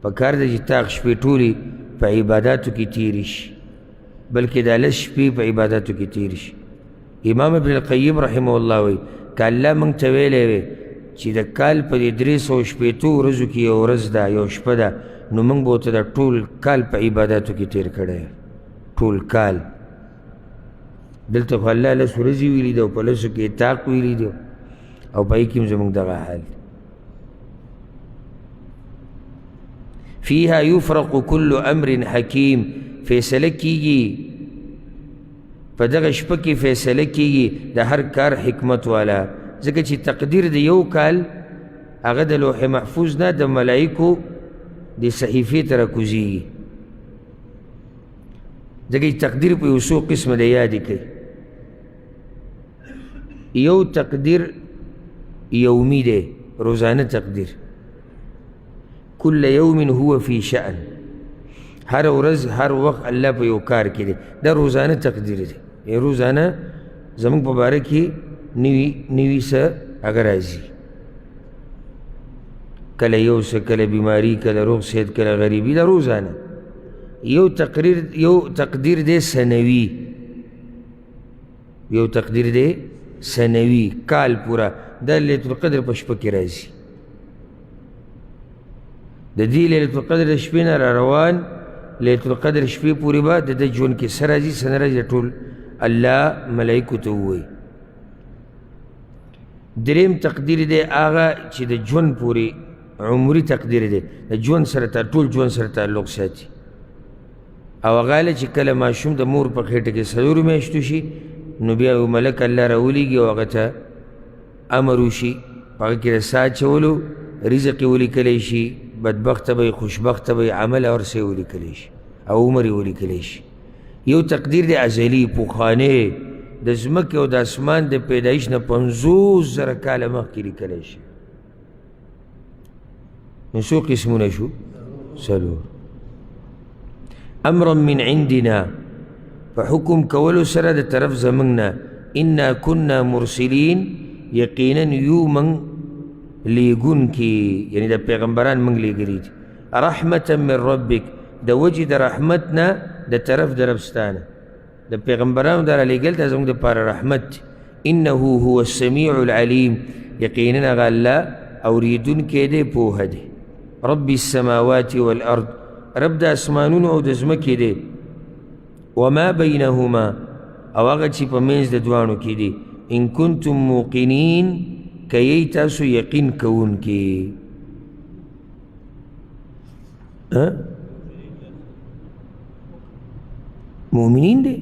پکار ده چې تا شپې ټولې په عباداتو کې تېرې شي بلکې دا لس شپې په عباداتو کې تېرې شي امام ابن القیم رحمه الله وایي که الله موږ ته ویلی وی چې د کال په دې 360 ورځو کې یو ورځ ده یو شپه ده نو موږ به ورته د ټول کال په عباداتو کې تېر کړی ټول کال دلته خو الله لس ورځې ویلي ده او په لسو کې اطاق ویلي ده او په هغې کې هم زموږ دغه حال فيها يفرق كل امر حکیم فیصله کیږي په دغه شپه کې فیصله کیږي د هر کار حکمت والا ځکه چې تقدیر د یو کال هغه د لوح محفوظ نه د ملایکو د صحیفې ته راکوزیږي ځکه چې تقدیر په یو څو قسمه د یادې کوي یو تقدیر یومی دی روزانه تقدیر كل يوم هو في شأن هر ورځ هر وخت الله په یو کار کې دی دا روزانه تقدیر دی روزانه زموږ په باره کې نوي څه هغه راځي کله یو څه کله بیماري کله روغ صحت کله غریبي دا روزانه یو تقدیر دی سنوي یو تقدیر دی سنوي کال پورا دا لیلة القدر په شپه کې راځي د دې لیلة القدر د شپې نه را روان لیلة القدر شپې پورې به د ده ژوند کې څه راځي څه نه راځي ټول الله ملایکو ته ووایي دریم تقدیر دی هغه چې د ژوند پورې عمري تقدیر دی د ژوند سره ټول ژوند سره تعلق ساتي او هغه چې کله ماشوم د مور په خېټه کې 4 میاشتو شي نو بیا یو ملک الله راولیږي او هغه ته امر وشي په هغه کې د ساه اچولو رزق یې ولیکلی شي بدبخته به خوشبخته به عمل هر څه یې ولیکلی شي او عمر یې ولیکلی شي یو تقدیر دی ازلي پوخانې د ځمکې او د اسمان د پیدایش نه 50,000 کاله مخکې لیکلی شي نو څو قسمونه شو 4 امرا من عندنا فحكم کولو سره د طرف زموږ نه انا كنا مرسلین یقینا یو من لیگون کی یعنی د پیغمبران منگ لیگلی دی رحمتا من ربک د وجه د رحمتنا د طرف د ربستانه د پیغمبران در لیگل تا زمونږ د پاره رحمت انه هو السمیع العلیم یقینا هغه الله اوریدونکی دی پوهه دی رب السماوات والارض رب د اسمانونو او د ځمکې دی وما بینهما او هغه چې په منځ د دواړو کې دی ان کنتم موقنین کئی تاسو یقین کون کی مومنین دے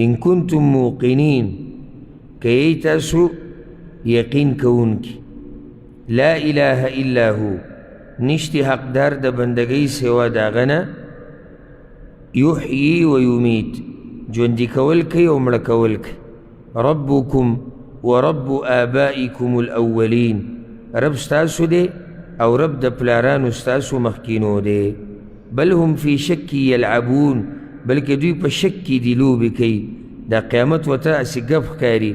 ان کنتم موقنین کئی تاسو یقین کون کی لا الہ الا ہو نشتی حقدار د بندگی سوا داغنا یحیی و یمیت ژوندي کول کوي او مړه کول کوي ربکم ورب آبائکم الاولین رب ستاسو دی او رب د پلارانو ستاسو مخکینو دی بل هم فی شک یلعبون بلکې دوی په شک کې دي لوبې کوي دا قیامت ورته هسې ګپ ښکاري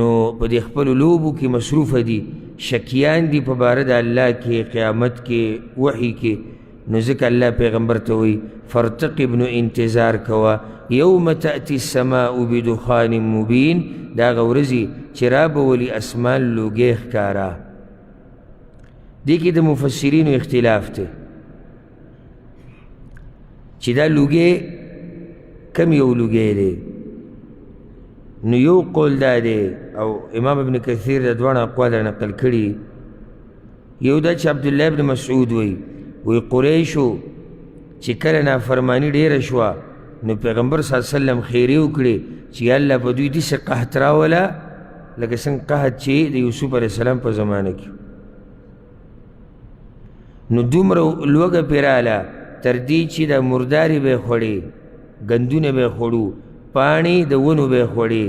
نو په دې خپلو لوبو کې مصروفه دي شکیان دي په باره د الله کې قیامت کې وحي کې نو ځکه الله پیغمبر ته وایي فارتقب نو انتظار کوه یوم تأتی السماء بدخان مبین دا غورزی چې رابولي اسمان لوګی ښکارا دې کې د مفسرینو اختلاف دی چې دا لوګی کم یو لوګی دی نو یو قول دا دی او امام ابن کثیر د دواړه اقوال نقل کړي یو دا چې عبدالله ابن مسعود وی قریشو چې کله نافرمانی ډیره شوه نو پیغمبر صلی الله علیه وسلم خیری وکړي چې الله په دوی داسې قحط راوله لکه څنګه قحط چې د یوسف علیه السلام په زمانه کې نو دومره لوږه پرې راله تر دې چې د مردارې به یې خوړې، ګندونه به یې خوړو، پاڼې د ونو به یې خوړې،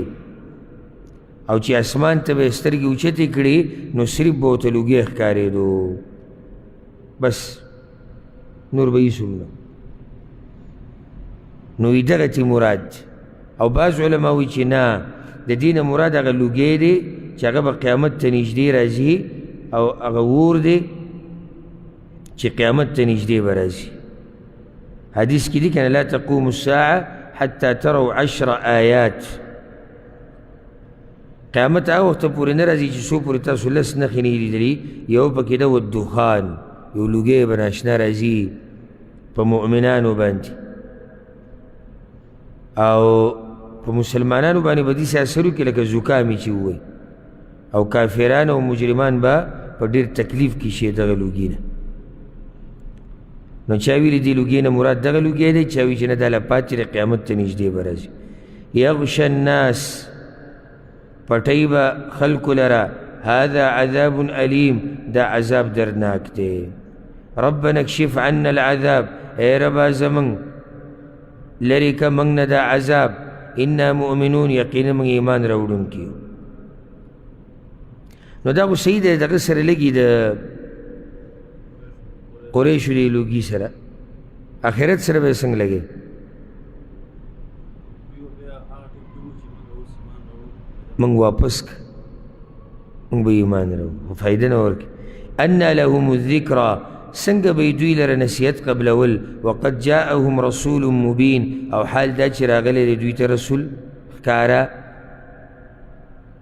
او چې اسمان ته به یې سترګې اوچتې کړې نو صرف به ورته لوګی ښکارېدو، بس نور به هېڅ هم نه. نو وي دغتې مراد. او بعض علما وایي چې نه، د دې نه مراد هغه لوګی دی چې هغه به قیامت ته نږدې راځي، او هغه اور دی چې قیامت ته نږدې به راځي. حدیث کې دي کنه لا تقوم الساعه حتى تروا 10 آیات. قیامت هغه وخته پورې نه راځي چې څو پورې تاسو 10 نښې نه لیدلي. یو پکې ده والدخان، یو لوګی به ناشنا راځي په مؤمنانو باندې، او په مسلمانانو باندې به داسې اثر وکړي لکه زکامې چې ووایي، او کافران او مجرمان به په ډېر تکلیف کې شي دغه لوګي نه. نو چا ویلي دې لوګي نه مراد دغه لوګی دی، چا وایي چې نه دا لا پاتې دی قیامت ته نږدې به راځي. یغش الناس، پټی به خلکو لره، هذا عذاب علیم، دا عذاب درناک دی. ربنا اکشف عنا العذاب، اے ربا زمن لرې که موږ نه دا عذاب، انا مؤمنون، یقینا موږ ایمان راوړونکي یو. نو دا خو صحیح دی، دغه سره لګي د قریشو دی لوګي سره، آخرت سره به یې څنګه لګي؟ موږ واپس که موږ به ایمان راوړو، فایده نه ورکړي. انا لهم الذکرى، څنګه به دوی لره نصیحت قبلول، وقد جاءهم رسول مبین، او حال دا چې راغلی دی دوی ته رسول ښکاره.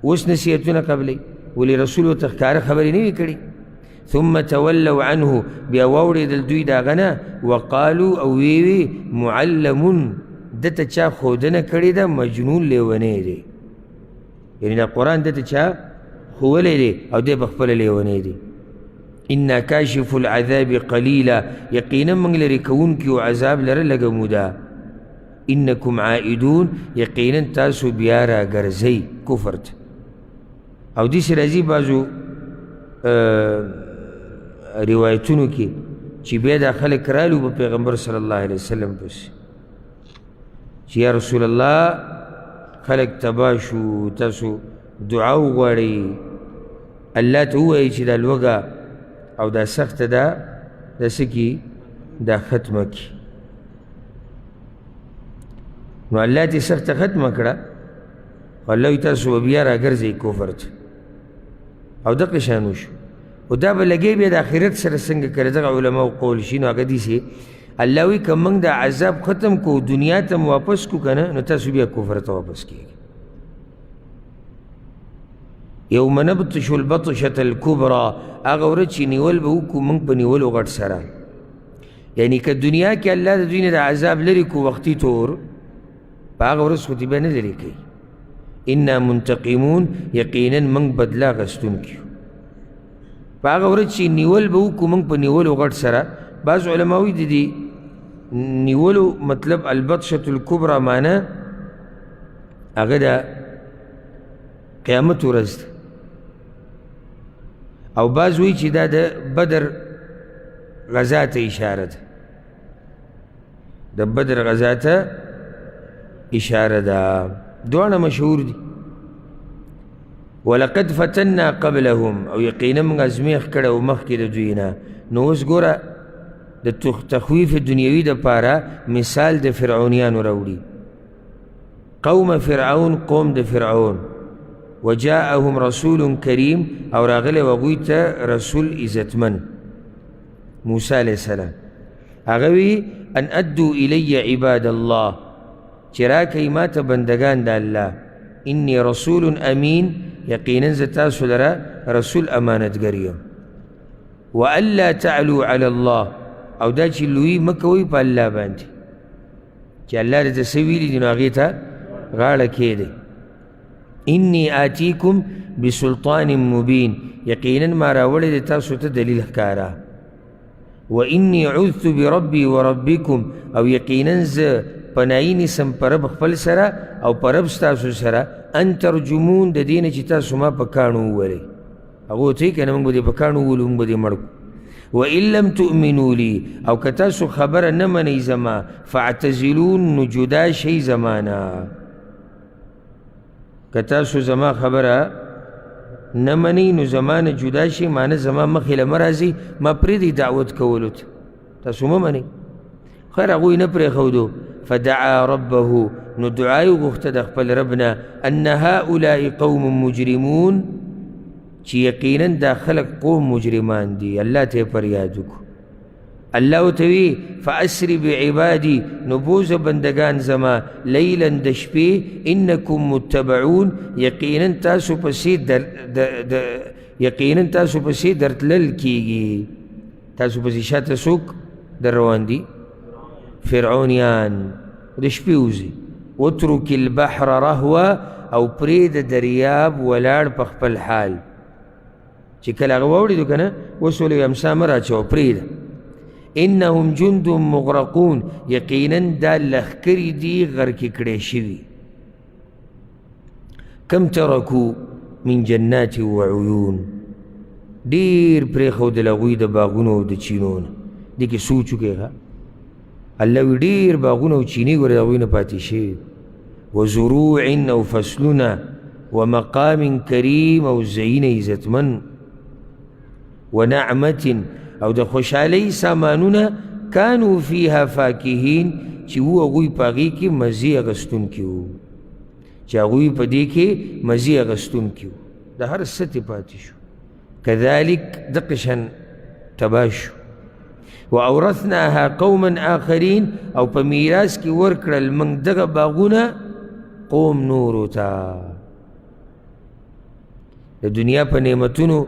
اوس نصیحتونه قبلوي، ولې رسول ورته ښکاره خبرې نه وي کړي. ثم تولوا عنه، بیا واوړېدل دوی د هغه نه، وقالو، او ویوي معلمون، دته چا ښودنه کړې ده، مجنون لیونی دی. یعنې دا قرآن دته چا ښوولی دی او دی په خپله لیونی دی. انا کاشف العذاب قلیلا، یقینا موږ لرې کوونکي و عذاب لره لږه موده. انکم عائدون، یقینا تاسو بیا راګرځئ کفر ته. او داسې راځي بعضو روایتونو کې چې بیا دا خلک رالو په پیغمبر صلی الله علیه وسلم پسې چې یا رسول الله خلک تباه شو، تاسو دعا وغواړئ، الله ته ووایئ چې دا لوږه او دا سخته ده دا څه کي، دا ختمه کي. نو الله دې سخته ختمه کړه، الله وایي تاسو به بیا راګرځئ کفر ته. او دغه شان وشو. او دا به لګی بیا د آخرت سره څنګه کړی، دغه علماو قول شي. نو هغه داسې الله وایي که موږ دا عذاب ختم کړو، دنیا ته م واپس کړو که نه، نو تاسو بیا کفر ته واپس کېږئ. یوم نبطش البطشة الکبرى، هغه ورځ چې نیول به وکړو موږ په نیولو غټ سره. یعنی که دنیا کې الله د دوی نه د عذاب لرې کړو وختي طور، په هغه ورځ خو دې بیا نه لرې کوي. انا منتقمون، یقینا موږ بدله اخیستونکي یو. په هغه ورځ چې نیول به وکړو موږ په نیولو غټ سره. بعض علما وایي د دې نیولو مطلب البطشة الکبرى معنی هغه د قیامت ورځ ده، او بعض وایي چې دا د بدر غزا ته اشاره ده، د بدر غزا ته اشاره ده. دواړه مشهور دي. ولقد فتنا قبلهم، او یقینا موږ ازمیښت کړی و مخکې د دوی نه. نو اوس ګوره د تخویف دنیوي دپاره مثال د فرعونیانو راوړي. قوم فرعون، قوم د فرعون. وجاءهم رسول کریم، او راغلی و هغوی ته رسول عزتمن موسی علیه السلام. هغه وی ان ادو الی عباد الله، چې راکئ ما ته بندگان د الله. انی رسول امین، یقینا زه تاسو لره رسول امانتګر یم. والا تعلوا علی الله، او دا چې لوی مه کوئ په الله باندې، چې الله درته څه ویلي دي نو هغې ته غاړه کښېږدئ. انی آتیکم بسلطان مبین، یقینا ما راوړی دی تاسو ته دلیل ښکاره. و انی عذت بربی و ربکم، او یقینا زه پناهی نیسم په رب خپل سره او په رب ستاسو سره. ان ترجمون، د دې نه چې تاسو ما په کاڼو وولئ. هغه ورته وایي که نه موږ به دې په کاڼو وولو، موږ به دې مړ کړو. وإن لم تؤمنوا لي او کتاسو خبر نمنی زما فاعتزلون نجدا شی زمانا کتاسو زما خبر نمنی نو زمان جدا شی معنی زما مخیل مرازی ما پریدی دعوت کولوت تاسو ممنی خیر اغوی نپری خودو فدعا ربه نو دعای غفت د خپل ربنا ان هؤلاء قوم مجرمون چی یقینا دا خلق قوم مجرمان دی اللہ تے پر یادو کو اللہ توی فاسر بعبادی نبوز بندگان زما لیلا دشپی انکم متبعون یقینا تاسو پسی درتلل کیگی تاسو پسی شاعت سوک در روان دی فرعونیان دشپیوزی اترک البحر رهوا او پرید دریاب ولار پخپل حال چی کل اغواوڑی دو کنا وصولی امسا مرا چو پرید انهم جند مغرقون یقینا دا لخکری دی غرکی کڑی شوی کم ترکو من جنات وعیون دیر پریخو دلغوی دا باغونو دا چینون دیکی سوچو که خوا اللہ وی دیر باغونو چینی گوری دغوین پاتی شید وزروع او فصلنا ومقام کریم او زین عزتمن ونعمت او د خوشحالی سامانونا کانو فیها فاکهین چی او اغوی پاگی کی مزی اغستون کیو چی اغوی پا دی کی مزی اغستون کیو دا ہر ستی پاتی شو کذالک دقشن تباشو وأورثناها قوما آخرين او پا میراس کی ورکرل منگ دغا باغونا قوم نورو تا دنیا پا نعمتونو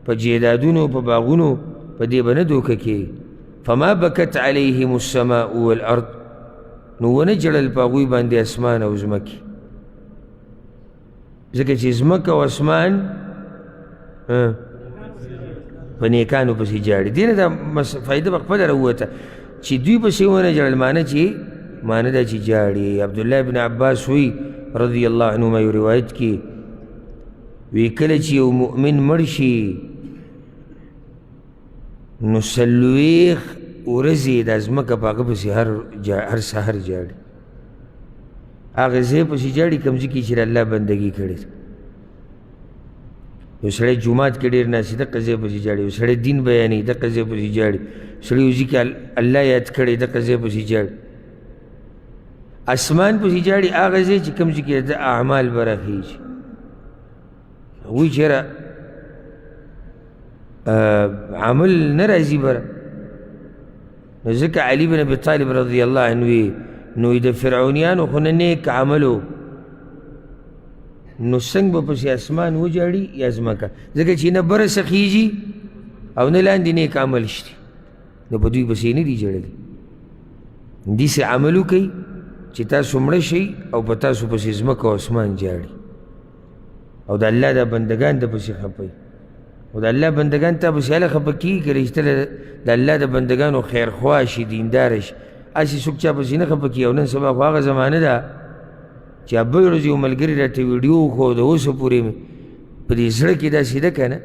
پا جیدادونو پا باغونو پا دیبا ندوکا کی فما بکت علیہم السماء والارض نو نجلل پاغوی باندی اسمان او زمکی ذکر چی زمک و اسمان پا نیکانو پسی جاڑی دین دا فائدہ بخفل روتا چی دوی پسی ونجلل مانا چی مانا دا چی جاڑی عبداللہ ابن عباس ہوئی رضی اللہ عنہ ما یو روایت کی وی کل چی یو مؤمن مرشی نو سلویخ ورزی دا ازمکا پاگا پسی ہر سحر جاڑی آغا زی پسی جاڑی کمزی کی چیر اللہ بندگی کردی یو سڑے جماعت کے دیر ناسی دا قضی پسی جاڑی یو سڑے دین بیانی دا قضی پسی جاڑی سڑے یوزی کہ اللہ یاد کردی دا قضی پسی جاڑی اسمان پسی جاڑی آغا زی چی کمزی کی دا اعمال برا خیج وی چیرا عمل نرازی برا ذکر علی بن ابی طالب رضی اللہ عنوی نوی دا فرعونیانو خونه نیک عملو نو سنگ با پسی اسمان و جاڑی یا ازمکا ذکر چی نبرا سخیجی او نلاندی نیک عمل شتی نو پا دوی پسی ندی جاڑی دی سے عملو کئی چی تاسو مرشی او پا تاسو پسی ازمکا و اسمان جاڑی او دا اللہ دا بندگان دا پسی خپای او دا اللہ بندگان تا پسی اللہ خپکی کرشتل دا اللہ دا بندگانو خیرخواشی دیندارش اسی سکچا پسی نخپکی او نن سبا خواغ زمانه دا چی ابل روزی و ملگری را تا ویڈیو خو دا اوسو پوری میں پا دی زڑکی دا سیدہ کنا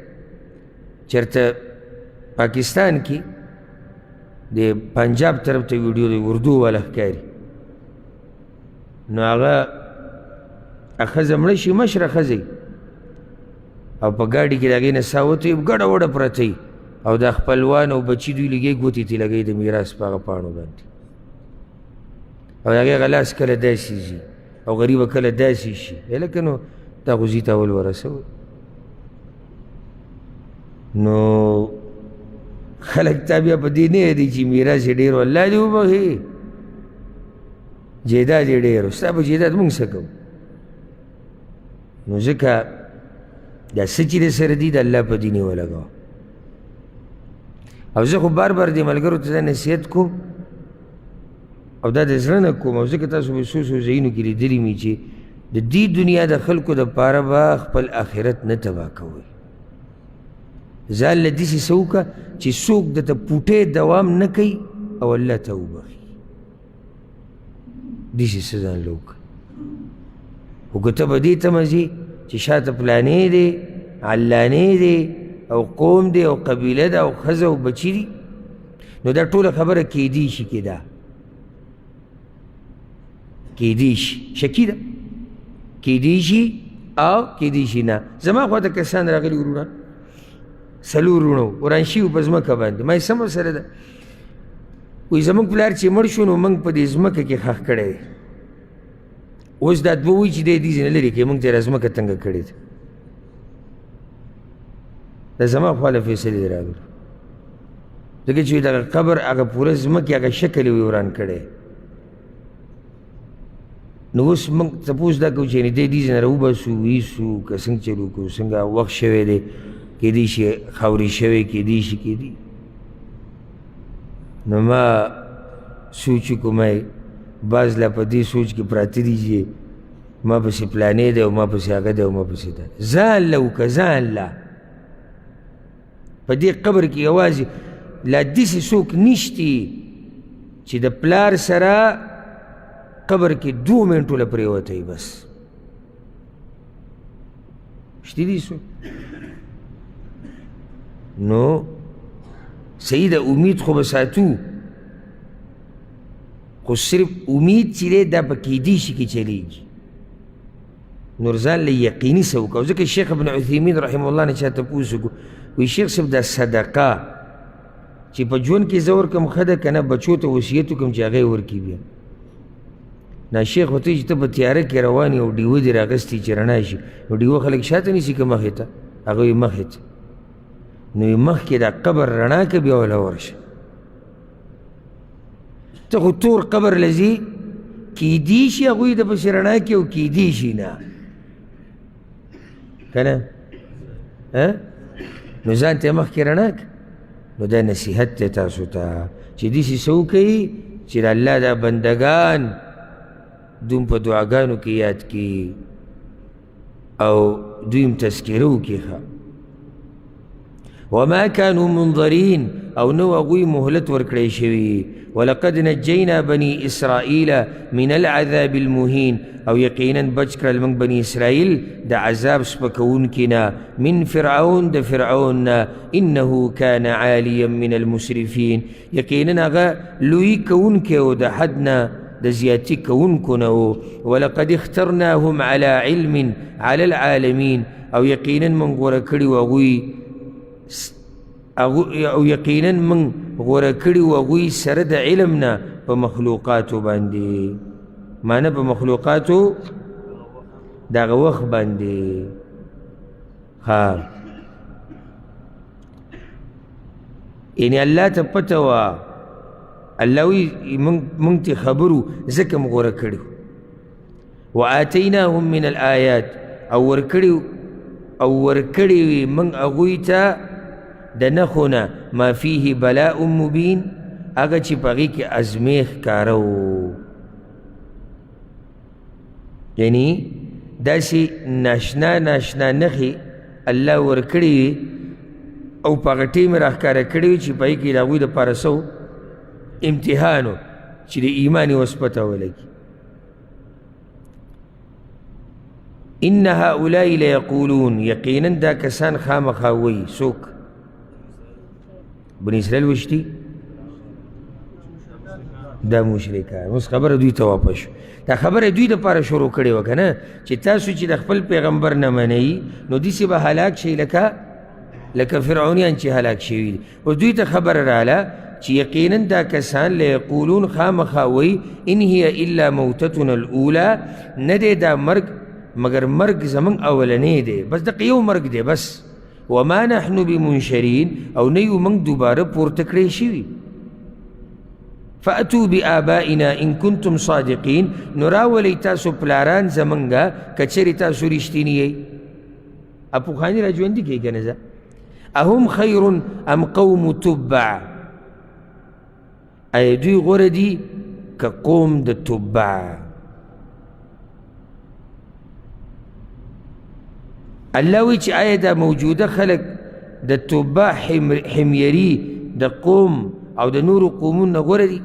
چرتا پاکستان کی دی پنجاب طرف تا ویڈیو دی اردو والا خکاری نو آغا اخذ امرشی مشر خزی او پا گاڑی کی لگی نساوتی گڑا وڑا پرتی او دا خپلوان او بچی دوی لگی گوتی تی لگی دا میراس پاگا پانو باندی او دا غلاس کل داسی زی او غریب کل داسی شی لیکنو دا غزی تاول ورسو نو خلق تابیا پا دی نی دی چی میراسی دیرو اللہ دیو بخی جیداد دیرو ستا پا جیداد منگ سکو نو ذکا دا سچی دا سردی دا اللہ پا دینی ولگا او زکو بار بار دی ملگرو تا نصیحت کو او دا دزرن کوم او ذکر تاسو بسوسو زینو کی لیدلی می چی دا دی دنیا دا خلقو دا پارا با خپل آخرت نتبا کوئی زال لدیسی سوکا چی سوک دا تا پوٹے دوام نکی او اللہ تاو بخی دیسی سزان لوکا او کتب دیتا مزی چی شاعت پلانے دے علانے دے او قوم دی او قبیله ده او ښځه او بچي دي نو دا ټوله خبره کیدی شي کېده کیدی شي شکي ده کیدی شي او کیدی شي نه زما خواته کسان راغلي وروڼه څلور وروڼه وران شوي په ځمکه باندې ما یې څه مسله ده وایي زموږ پلار چې مړ شو نو موږ په دې ځمکه کې ښخ کړی دی اوس دا دوه وایي چې دی دې ځینې لرې کړي موږ ته یې ځمکه تنګه کړې ده دا زما خواله فیصلې راغلو ځکه چې دغه قبر هغه پوره ځمکې هغه شکل یې وران کړی نو اوس موږ تپوس دا کوو چې یعنې دی دې ځای نه راوباسو ویسو که څنګه چل وکړو څنګه وخت شوی دی کیدی شي خاورې شوی کیدی شي کیدی نو ما سوچ وکړو ما بعض لا په دې سوچ کې پراته دي چې ما پسې پلانې دی او ما پسې هغه دی او ما پسې دا ځان له وکړه ځان له په دې قبر کې یوازې لا داسې څوک نشتي چې د پلار سره قبر کې 2 منټو له پرېوتی بس شتي دي څوک نو صحیح ده امید خو به ساتو خو صرف امید چې دی دا په کیدی شي کې چلیږي نور ځان له یقیني څه وکړه ځکه شیخ ابن عثیمین رحمه الله نه چا تپوس وکړو وایي شیخ صاحب دا صدقه چې په ژوند کې زه ورکړم ښه ده که نه بچو ته وصیت وکړم چې هغه یې ورکړي بیا نا شیخ ورته وایي چې ته په تیاره کې روان یې او ډیوه دې راغستې چې رڼا شي نو ډیوه خلک شاته نیسي که مخې ته هغه وایي مخې ته نو یې مخکې دا قبر رڼا که بیا وله ورشه ته خو تور قبر له ځې کیدی شي هغوی د پسې رڼا کې او کیدی شي نه که نه نو ځان ته یې مخکې رڼا که نو دا نصیحت دی تاسو ته چې داسې څه وکوي چې د الله دا بندګان دوی په دعاګانو کې یاد کړي او دوی هم تذکره وکړي ښه وما كانوا منظرين او نو هغوی مهلت ورکړی شوي ولقد نجينا بني اسرائيل من العذاب المهين او یقینا بچ کړل موږ بني اسرائیل د عذاب سپکوونکي نه من فرعون د فرعون نه انه كان عاليا من المسرفين یقینا هغه لوی کوونکی و د حد نه د زیاتي کوونکو نه و ولقد اخترناهم على علم على العالمين او یقینا موږ غوره کړي و هغوی او یقینا من غوره کړي و هغوی سره د علم نه په مخلوقاتو باندې معنی په مخلوقاتو دغه وخت باندې ها یعنی الله ته پته وه الله وی موږ ته خبرو ځکه موږ غوره کړي وآتیناهم من الآیات او ورکړي وي موږ هغوی ته د نښو نه ما فیه بلاء مبین هغه چې په هغې کې ازمیښ ښکاره و یعنی داسې ناشنا ناشنا نښې الله ورکړي وي او په هغه ټیم یې راښکاره کړي وي چې په هغې کې د هغوی دپاره څه امتحان و چې د ایمان یې اوس پته ولګي ان هؤلاء لیقولون یقینا دا کسان خامخا وایي څوک بني اسرائیل وشتي دا مشرکان اوس خبره دوی ته واپس شو دا خبره دوی دپاره شروع کړې وه که نه چې تاسو چې د خپل پیغمبر نه منئ نو داسې به هلاک شئ لکه فرعونیان چې هلاک شوي دي اوس دوی ته خبره راغله چې یقینا دا کسان لیقولون خامخا وایي ان هي الا موتتنا الاولى نه دی دا مرګ مگر مرګ زموږ اولنی دی بس دقه یو مرګ دی بس وما نحن بمنشرین او نه یو موږ دوباره پورته کړی شوي فأتوا بآبائنا ان کنتم صادقین نو راولئ تاسو پلاران زمونږه که چېرې تاسو رښتیني یئ اپوخاني را ژوندي کړئ که نه زه اهم خیر ام قوم تبع ای دوی غوره دي که قوم د تبع الله وی چې آیا دا موجوده خلق د تبع حمیري د قوم او د نورو قومون نه غوره دي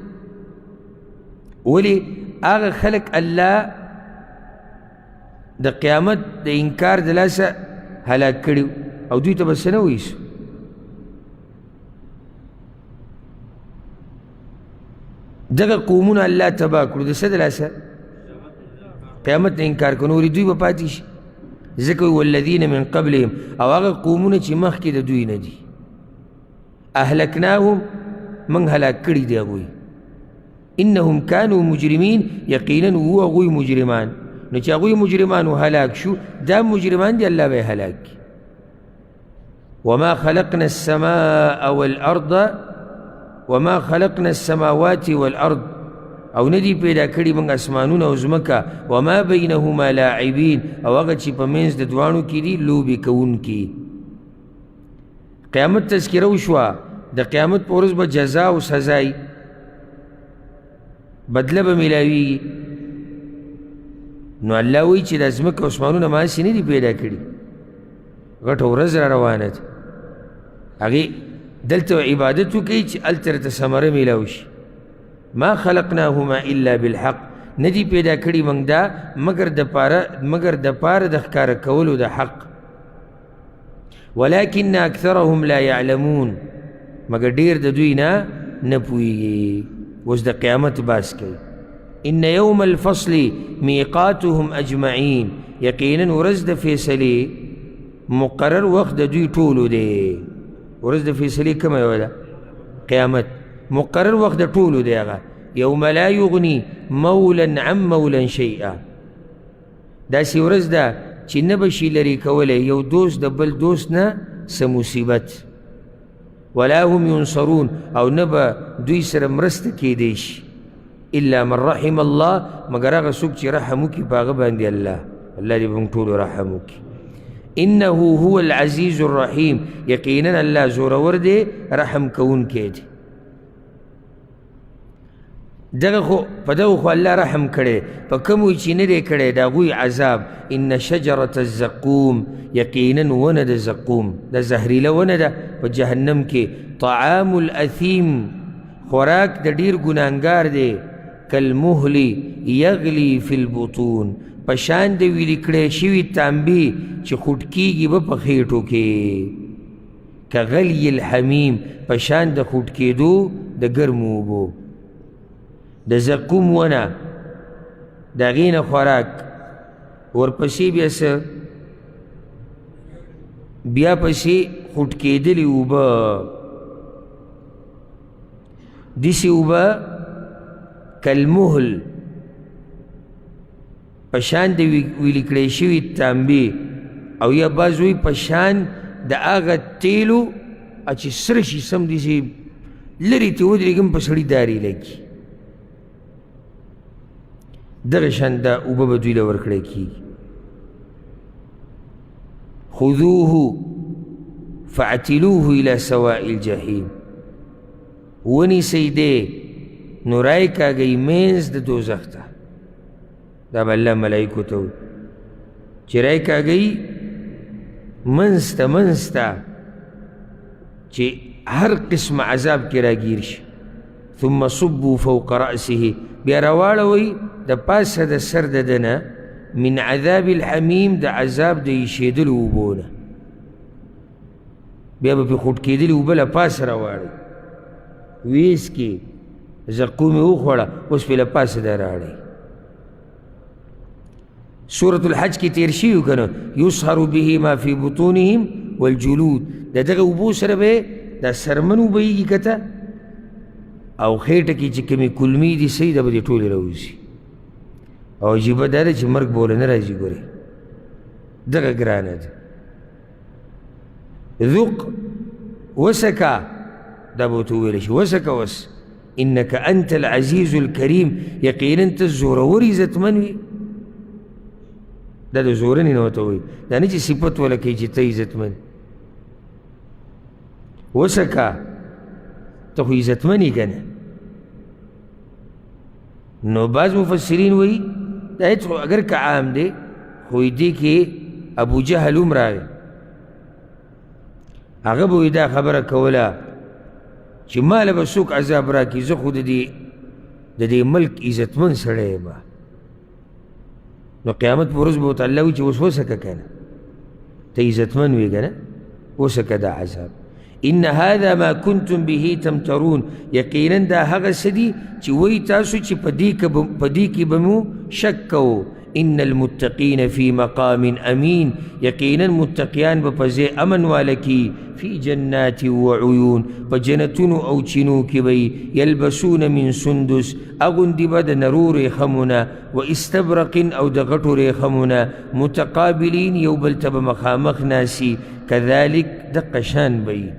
ولې هغه خلق الله د قیامت د انکار د لاسه هلاک کړي او دوی ته به څه نه وایي دغه قومونه الله تباه کړو د څه د لاسه قیامت نه انکار کوي نورې دوی به پاتې شي ځکه والذین من قبلهم او هغه قومونه چې مخکې د دوی نه دي اهلکناهم من هلاک کړي دي هغوی انهم كانوا مجرمین یقینا هو هغوی مجرمان نو چې هغوی مجرمان و هلاک شو دا مجرمان دي الله به یې هلاک کړي وما خلقنا السماء والأرض وما خلقنا السماوات والأرض او ندی پیدا کړي موږ اسمانونه او ځمکه وما بینهما لاعبین او هغه چې په منځ د دواړو کې دي لوبې کوونکي قیامت تذکره وشوه د قیامت په ورځ به جزا او سزای بدله به میلاویږي نو الله وایي چې دا ځمکه او اسمانونه ما هسې نه دي پیدا کړي غټه ورځ را روانه ده هغې دلته عبادت وکوي چې هلته درته ثمره میلاو شي ما خلقناهما الا بالحق ندی پیدا کړي موږ دا مگر د پاره د ښکاره کولو د حق ولكن اکثرهم لا يعلمون مگر ډیر د دوی نه پوهیږي اوس د قیامت باس کوي ان یوم الفصل میقاتهم اجمعین یقینا ورځ د فیصلې مقرر وخت د دوی ټولو دی ورځ د فیصلې کومه یوه ده قیامت مقرر وخت د ټولو دی هغه یوم لا یغني مولا عن مولا شیئا داسې ورځ ده چې نه به شي لرې کولی یو دوست د بل دوست نه څه مصیبت ولا هم ينصرون او نه به دوی سره مرسته کیدی شي الا من رحم الله مگر هغه څوک چې رحم وکړي په هغه باندې الله دې به موږ ټولو رحم وکړي انه هو العزیز الرحیم یقینا الله زورور دی رحم کوونکی دی په دغه خو الله رحم کړی په کومو چې نه دی کړی د هغوی عذاب ان شجرة الزقوم یقینا ونه د زقوم د زهریله ونه ده په جهنم کې طعام الاثیم خوراک د ډیر ګناهګار دی کالمهل یغلی فی البطون په شان د ویلې کړی شوي تانبې چې خوټ کېږي به په خېټو کې کغلی الحمیم په شان د خوټ کېدو د ګرمو اوبو د زقوم ونه د هغې نه خوراک ورپسې بیا څه بیا پسې خوټ کېدلې اوبه داسې اوبه کالمهل په شان د ویلې کړی شوي تانبې او یا بعض وایي په شان د هغه تیلو چې سره شي سم داسې لرې ترې ودرېږي هم په سړي دارې لګي دغه شان دا اوبه به دوی له ورکړی کېږي خذوه فاعتلوه الى سواء الجحیم ونیسئ دی نو رای کاږئ منځ د دوزخ ته دا به الله ملایکو ته وایي چې رای کاږئ منځ ته چې هر قسم عذاب کې راګیر شي ثم صبوا فوق رأسه بیا راواړوئ د پاسه د سر د ده نه من عذاب الحمیم د عذاب د ایشېدلو اوبو نه بیا به پرې خوټ کېدلې اوبه له پاسه راواړئ ویس کې زقوم یې وخوړه اوس پرې له پاسه ده راړئ سورة الحج کې تیر شوي که نه یسهر به ما فی بطونهم والجلود د دغه اوبو سره به دا سرمن اوبهیږي که ته او خېټه کې چې کومې کلمې دي صحیح ده به دې ټولې راوځي او عجیبه دا ده چې مرګ به ورله نه راځي ګورې دغه ګرانه ده ذوق وسکه دا به ورته وویلی شي وسکه وس انک انت العزیز الکریم یقینا ته زورور عزتمن وي دا د زورنې نه ورته وایي دا نه چې صفت وله کوي چې ته عزتمن وسکه ته خو عزتمن یې که نه نو بعض مفسرین وایي دا هېڅ خو اگر که عام دی خو دې کې ابو جهل هم راغی هغه به وایي دا خبره کوله چې ماله به څوک عذاب راکړي زه خو د دې ملک عزتمن سړی یم نو قیامت په ورځ به ورته الله وایي چې اوس وسکه که نه ته عزتمن وې که نه وسکه دا عذاب ان هذا ما كنتم به تمترون، یقینا دا هغه څه دي چې وایي تاسو چې په دې کې به مو شک کوو. ان المتقین فی مقام امین، یقینا متقیان به په ځای امن واله کی. فی جنات وعیون، په جنتونو او چینو کې به یلبسون من سندس، اغوندي به د نرو ریخمونه، و استبرق او د غټو ریخمونه، متقابلین یو بل ته به مخامخ ناسي. کذلک دقه شان به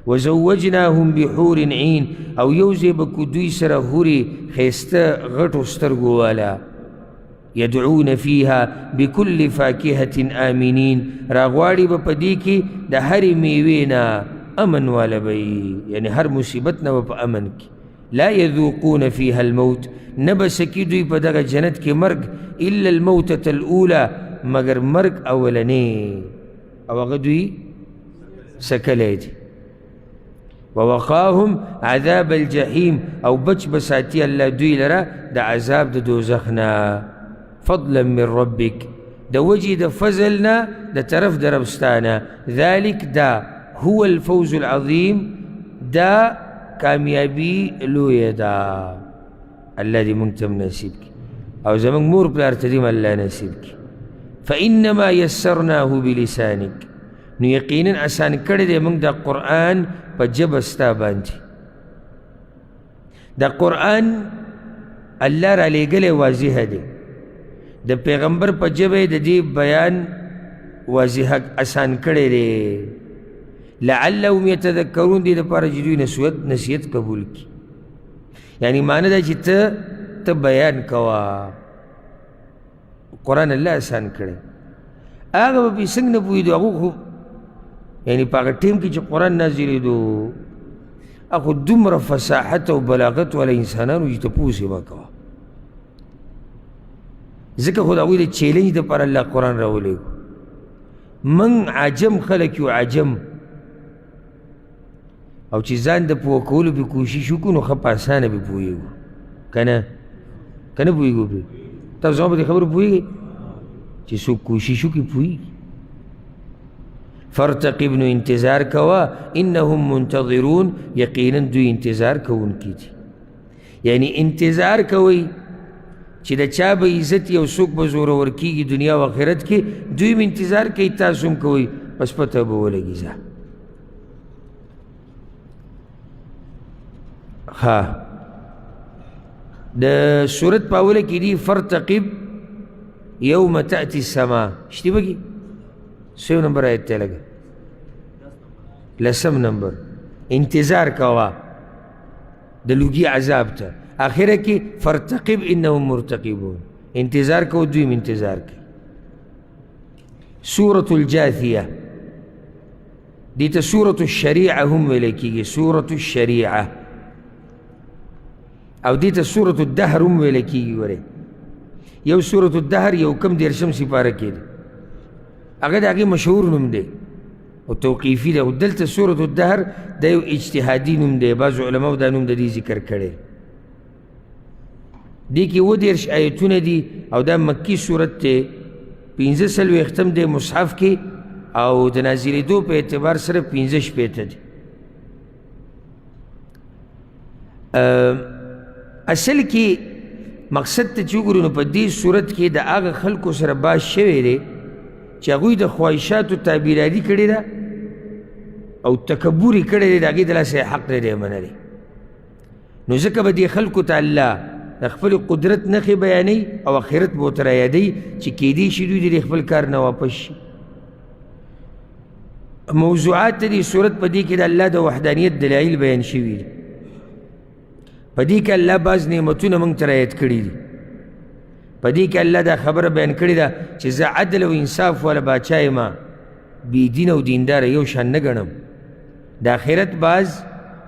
وزوجناهم بحور عین، او یوځای به کو دوی سره حورې ښایسته غټو سترګو والا. يدعون فيها بكل فاكهة آمنين، راغواړي به په دې کې د هرې میوې نه امن واله به یعنی هر مصیبت نه به په امن کې. لا يذوقون فيها الموت، نه به سکي دوی په دغه جنت کې مرګ، الا الموتة الاولى، مگر مرګ اولنی او هغه دوی سکلی دی. ووقاهم عذاب الجحیم، او بچ بساتي الله دوی لره د عذاب د دوزخ نه. فضلا من ربك، د وجه د فضلنا د طرف د ربستانه. ذلك دا هو الفوز العظيم، دا کامیابی لویه دا. الله دې مونږ ته نصیب کړي او زمونږ مور پلار ته دې الله نصیب کړي. فانما یسرناه بلسانک، نو یقینا آسان کړی دی مونږ دا قرآن په ژبه ستا باندې. دا قرآن الله را لېږلی واضحه دی، د پیغمبر په ژبه د دې بیان واضح آسان کړی دی. لعلهم یتذکرون، دې دپاره چې دوی نصیحت قبول کړي. یعنی معنی دا چې ته بیان کوه، قرآن الله آسان کړی. هغه به پرې څنګه نه پوهېدو، هغه خو یعنی په هغه ټیم کې چې قرآن نازلېدو هغه خو دومره فصاحت او بلاغت والا انسانانو چې تپوس یې مه کوه. ځکه خو د هغوی د چیلنج دپاره الله قرآن راولېږو. من عجم خلک یو عجم، او چې ځان د پوه کولو پې کوشش وکړو نو ښه په اسانه پې پوهېږو، که نه پوهېږو پې. تاسو زما په دې خبرو پوهېږئ چې څوک کوشش وکړي پوهېږي. فارتقب، نو انتظار کوه. انهم منتظرون، یقینا دوی انتظار کوونکي دي. یعنی انتظار کوئ چې د چا به عزت یو څوک به زورور کېږي دنیا او آخرت کې، دوی هم انتظار کوي، تاسو هم کوئ، بس پته به ولګي. ځه ها د صورت په اوله کې دي فارتقب یوم تأتی السما. شتي بګي سیو نمبر آیت ته لګه، لسم نمبر. انتظار کوه د لوګي عذاب ته. آخره کې فارتقب انهم مرتقبون، انتظار کو دوی انتظار کوي. سورة الجاثیه دې ته سورة الشریعه هم ویل کېږي، سورة الشریعه، او دې ته سورة الدهر هم ویل کېږي. ورې یو سورة الدهر یو کم دېرشم سپاره کې دی، هغه د هغې مشهور نوم دی او توقیفي دی. او دلته سورة الدهر دا یو اجتهادي نوم دی، بعضو علماو دا نوم د دې ذکر کړی. دې کې 20 آیتونه دي او دا مکی صورت دی، 15 دی مصحف کې، او د نازلېدو په اعتبار سره 15 شپېته دی. اصل کې مقصد ته چې وګورو نو په دې صورت کې د هغه خلکو سره باز شوی دی چې هغوی د خواهشاتو تعبیرادي کړې ده او تکبر یې کړی دی، د هغې د لاسه حق نه دی منلی. نو ځکه به دې خلکو ته الله د خپل قدرت نښې بیانوي او آخرت به ورته رایادوي چې کیدی شي دوی د خپل کار نه واپس شي. موضوعات د دې صورت په دې کې د الله د وحدانیت دلایل بیان شوي دي. په دې کې الله بعض نعمتونه موږ ته رعایت کړي دي. په دې کې الله دا خبره بیان کړې ده چې زه عدل او انصاف والا باچا یم، بې دین او دینداره یو شان نه ګڼم. د آخرت بعض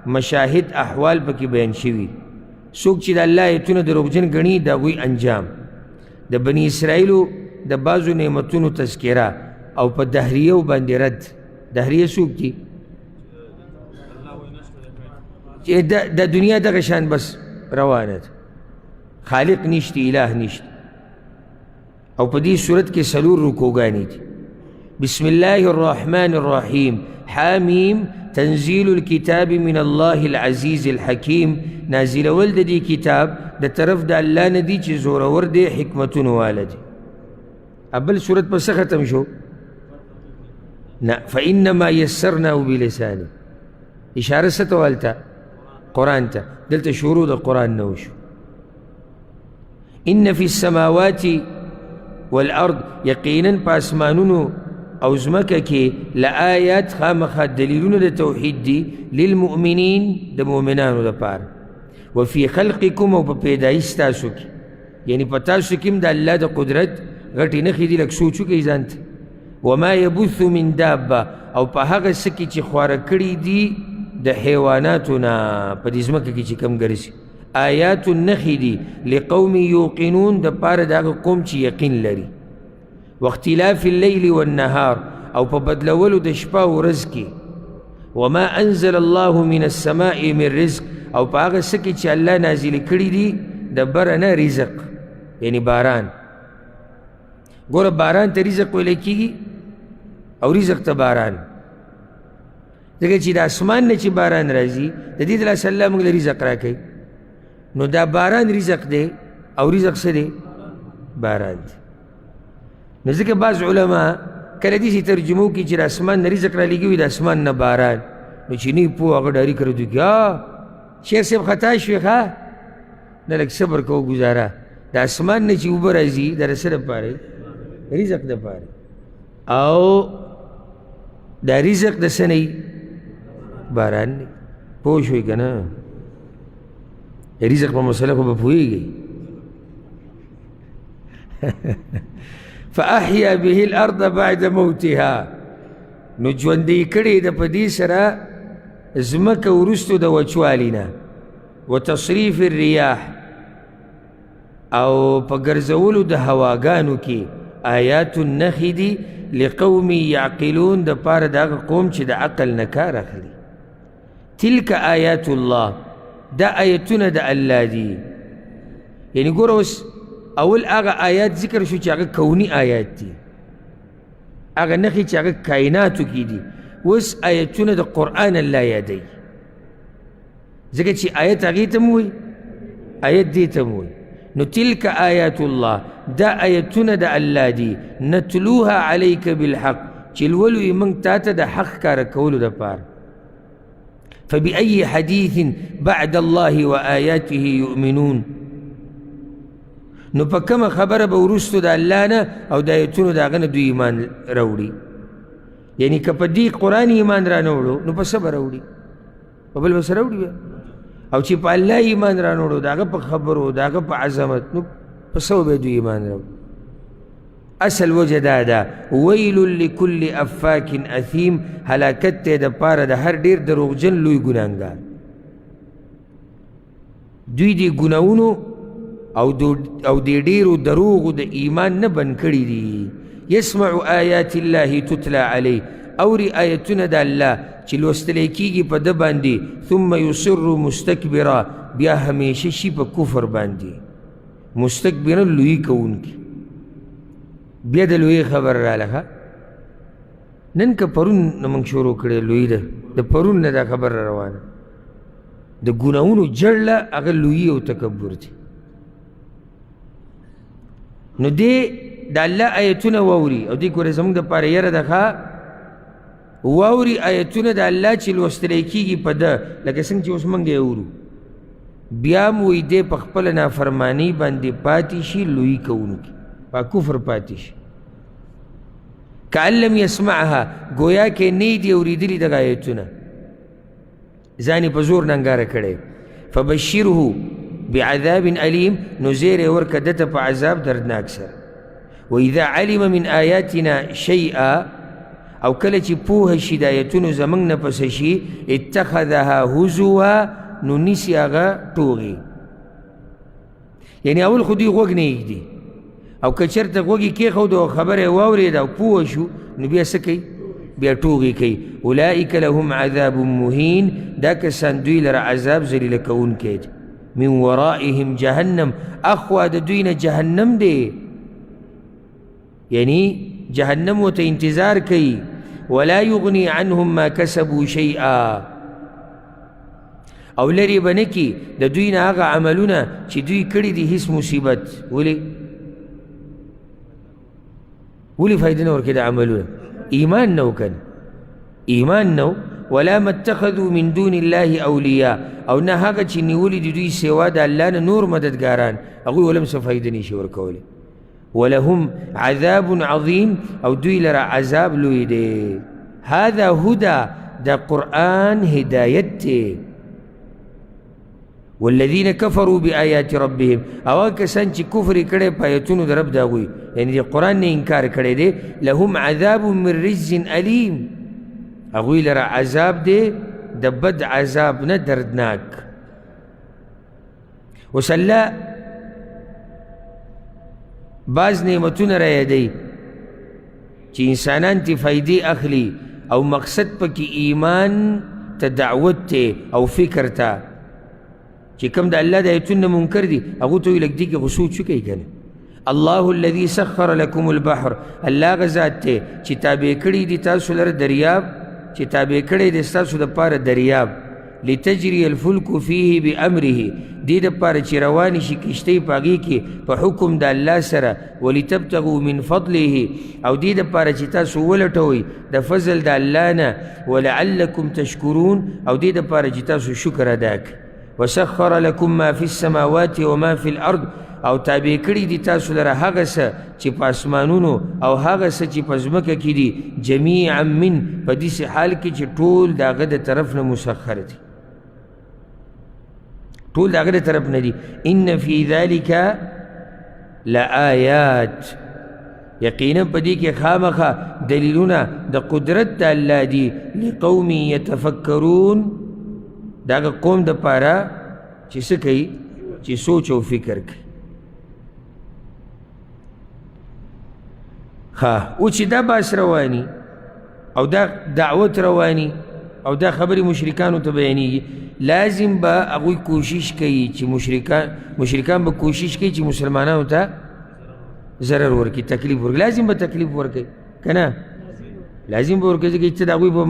مشاهد احوال پکې بیان شوي. څوک چې د الله ایتونه دروغجن ګڼي د هغوی انجام، د بني اسرائیلو د بعضو نعمتونو تذکره، او په دهریو باندې رد. دهریه څوک دي؟ چې د دنیا دغه شان بس روانه ده، خالق نشته، اله نشته. او په دې صورت کې 4 رکوګانې دي. بسم الله الرحمن الرحيم حاميم تنزيل الكتاب من الله العزيز الحكيم نازل ولد دي كتاب ده طرف ده الله ندي چه زور ورد حكمتون والد أبل سورة بس ختم شو فإنما يسرناه بلسانه إشارة ستوالتا قرآن تا دلت شروع ده قرآن نوشو إن في السماوات والأرض يقينا باسمانونو أو زمكك لآيات خامخا دليلون ده توحيد دي للمؤمنين ده مؤمنانو ده بار وفي خلقكم وبپیدائش تاسو کی یعنی پتاسو کم ده اللہ ده قدرت غٹی نخی دی لک سوچو که ازانت وما يبث من دابه او په هغه سکی چې خواره کړي دي د حیواناتنا په دې ځمکه کې چې کم ګرځي آیات نخی دي لقوم یوقنون د پاره د هغه قوم چې یقین لري واختلاف الليل والنهار او په بدلولو د شپه او ورځ کې وما انزل الله من السماء من رزق او په هغه څه کې چې الله نازل کړي دي د بره نه رزق یعنی باران ګوره باران ته رزق ویلی کېږي او رزق ته باران ځکه چې د اسمان نه چې باران راځي د دې دلاسه الله موږ له رزق راکوي نو دا باران رزق دی او رزق څه دی باران دی نو ځکه بعض علما کله داسې ترجمو کړي چې د اسمان نه رزق رالیږي وي د اسمان نه باران نو چې نه پوه هغه ډاري کړی دوی شیخ صاحب خطا شوې ښه نه لږ صبر کوو ګزاره د اسمان نه چې اوبه راځي د څه دپاره رزق دپاره او دا رزق د څه نه باران دی پوه شوې که نه رزق په مسله خو به پوهېږئ فأحیا به الأرض بعد موتها نو ژوندی کړې ده په دې سره ځمکه وروستو د وچوالي نه وتصریف الریاح او په ګرځولو د هواګانو کې آیات نښې دي لقوم یعقلون د پاره د هغه قوم چې د عقل نه کار اخلي تلک آیات الله دا آیتونه د الله دي یعنی ګوره اوس اول هغه آیات ذکر شو چې هغه کونی آیات دي هغه نښې چې هغه کائناتو کې دي اوس آیتونه د قرآن الله یادوي ځکه چې آیت هغې ته م وایي آیت دې ته م وایي نو تلک آیات الله دا آیتونه د الله دي نتلوها علیک بالحق چې لولو یې موږ تا ته د حق کاره کولو دپاره فبأي حديث بعد الله وآياته يؤمنون نو په کومه خبره به وروستو د الله نه او د آیتونو د هغه نه دوی ایمان راوړي یعنی که په دې قرآن ایمان را نه وړو نو په څه به راوړي په بل به څه راوړي بیا او چې په الله ایمان را نه وړو د هغه په خبرو د هغه په عظمت نو په څه به دوی ایمان راوړي اصل وجه دا ده ویل لکل افاک اثیم هلاکت ته د پاره د هر ډېر دروغجن لوی ګناهګار دوی دې ګناهونو او دې ډېرو دروغو د ایمان نه بند کړي دي یسمع آیات الله تتلى علیه اوري آیتونه د الله چې لوستلی کېږي په ده باندې ثم یصر مستکبرا بیا همیشه شي په کفر باندې مستکبرا لوی کوونکي بیا د لوی خبر راله نن که پرون نه موږ شروع کړی لوی ده د پرون نه دا خبر را روانه د ګناهونو جړله هغه لویي او تکبر دی نو دې د الله آیتونه واوري او دې ګوره زموږ دپاره یره ده ښه واوري آیتونه د الله چې لوستلی کېږي په ده لکه څنګه چې اوس موږ یې اورو بیا م وایي دی په خپله نافرمانۍ باندې پاتې شي لویي کوونکي په کفر پاتې شي کأن لم یسمعها گویا کې نه دي اورېدلي دغه آیتونه ځان یې په زور ننګاره کړی فبشره بعذاب علیم نو زیر یې ورکړه ده ته په عذاب دردناک سره واذا علم من آیاتنا شیئا او کله چې پوهه شي د آیتونو زموږ نه پسه شي اتخذها هزوا نو نیسي هغه ټوغې یعنی اول خو دوی غوږ نه ایږدي او که چېرته غوږ یې کېښود او خبره یې واورېد او پوه شو نو بیا څه کوي بیا ټوغې کوي اولئک لهم عذاب مهین دا کسان دوی لره عذاب ذلیله کوونکی دی من ورائهم جهنم اخوا د دوی نه جهنم دی یعنی جهنم ورته انتظار کوي. ولا یغني عنهم ما کسبوا شیئا، او لرې به نه کي د دوی نه هغه عملونه چې دوی کړي دي هیڅ مصیبت. ولې فایده نه ورکوي د عملونه؟ ایمان نه و کنه، ایمان نه و. ولا ما اتخذوا من دون الله اولیاء، او نه هغه چې نیولي دي دوی سوا د الله نه نور مددګاران، هغوی ولم څه فایده نشي ورکولی. ولهم عذاب عظیم، او دوی لره عذاب لوی دی. هذا هدى، دا قرآن هدایت دی. والذین کفروا بآیات ربهم، او کسان چې کفر کړی په آیتونو د رب د هغوی، یعنی د قرآن نه انکار کړی دی، لهم عذاب من رجز علیم، هغوی لره عذاب دی د بد عذاب نه دردناک. اوس الله بعض نعمتونه را یادوي چې انسانان تی فایدې اخلي، او مقصد پکې ایمان ته دعوت ته او فکر ته. چې کوم د الله د آیتونه منکر دي هغو ته وایي لږ دې کې خو سوچ وکئ که نه. الله الذي سخر لكم البحر، الله هغه ذات دی چې تابع کړي دي تاسو لره دریاب، چې تابع کړی دی ستاسو دپاره دریاب. لتجري الفلك فيه بأمره، دې دپاره چې روانې شي کشتۍ په هغې کې په حکم د الله سره. ولتبتغوا من فضله، او دې دپاره چې تاسو ولټوئ د فضل د الله نه. ولعلکم تشکرون، او دې دپاره چې تاسو شکر ادا کړئ. وسخر لكم ما في السماوات وما في الأرض، او تابع کړي دي تاسو لره هغه څه چې په اسمانونو او هغه څه چې په ځمکه کې دي، جمیعا من، په داسې حال کې چې ټول د هغه د طرف نه مسخر دي، ټول د هغه د طرف نه دي. ان فی ذلک لآیات، یقینا په دې کې خامخا دلیلونه د قدرت د الله دي. لقوم یتفکرون، د هغه قوم دپاره چې څه کوي، چې سوچ او فکر کوي. او چې دا باس رواني او دا دعوت رواني او دا خبرې مشرکانو ته بیانېږي، لازم به هغوی کوشش کوي چې مشرکان به کوشش کوي چې مسلمانانو ته ضرر ورکړي، تکلیف ورکړي. لازم به تکلیف ورکړي که نه؟ لازم به ورکړي، ځکه چې د هغوی به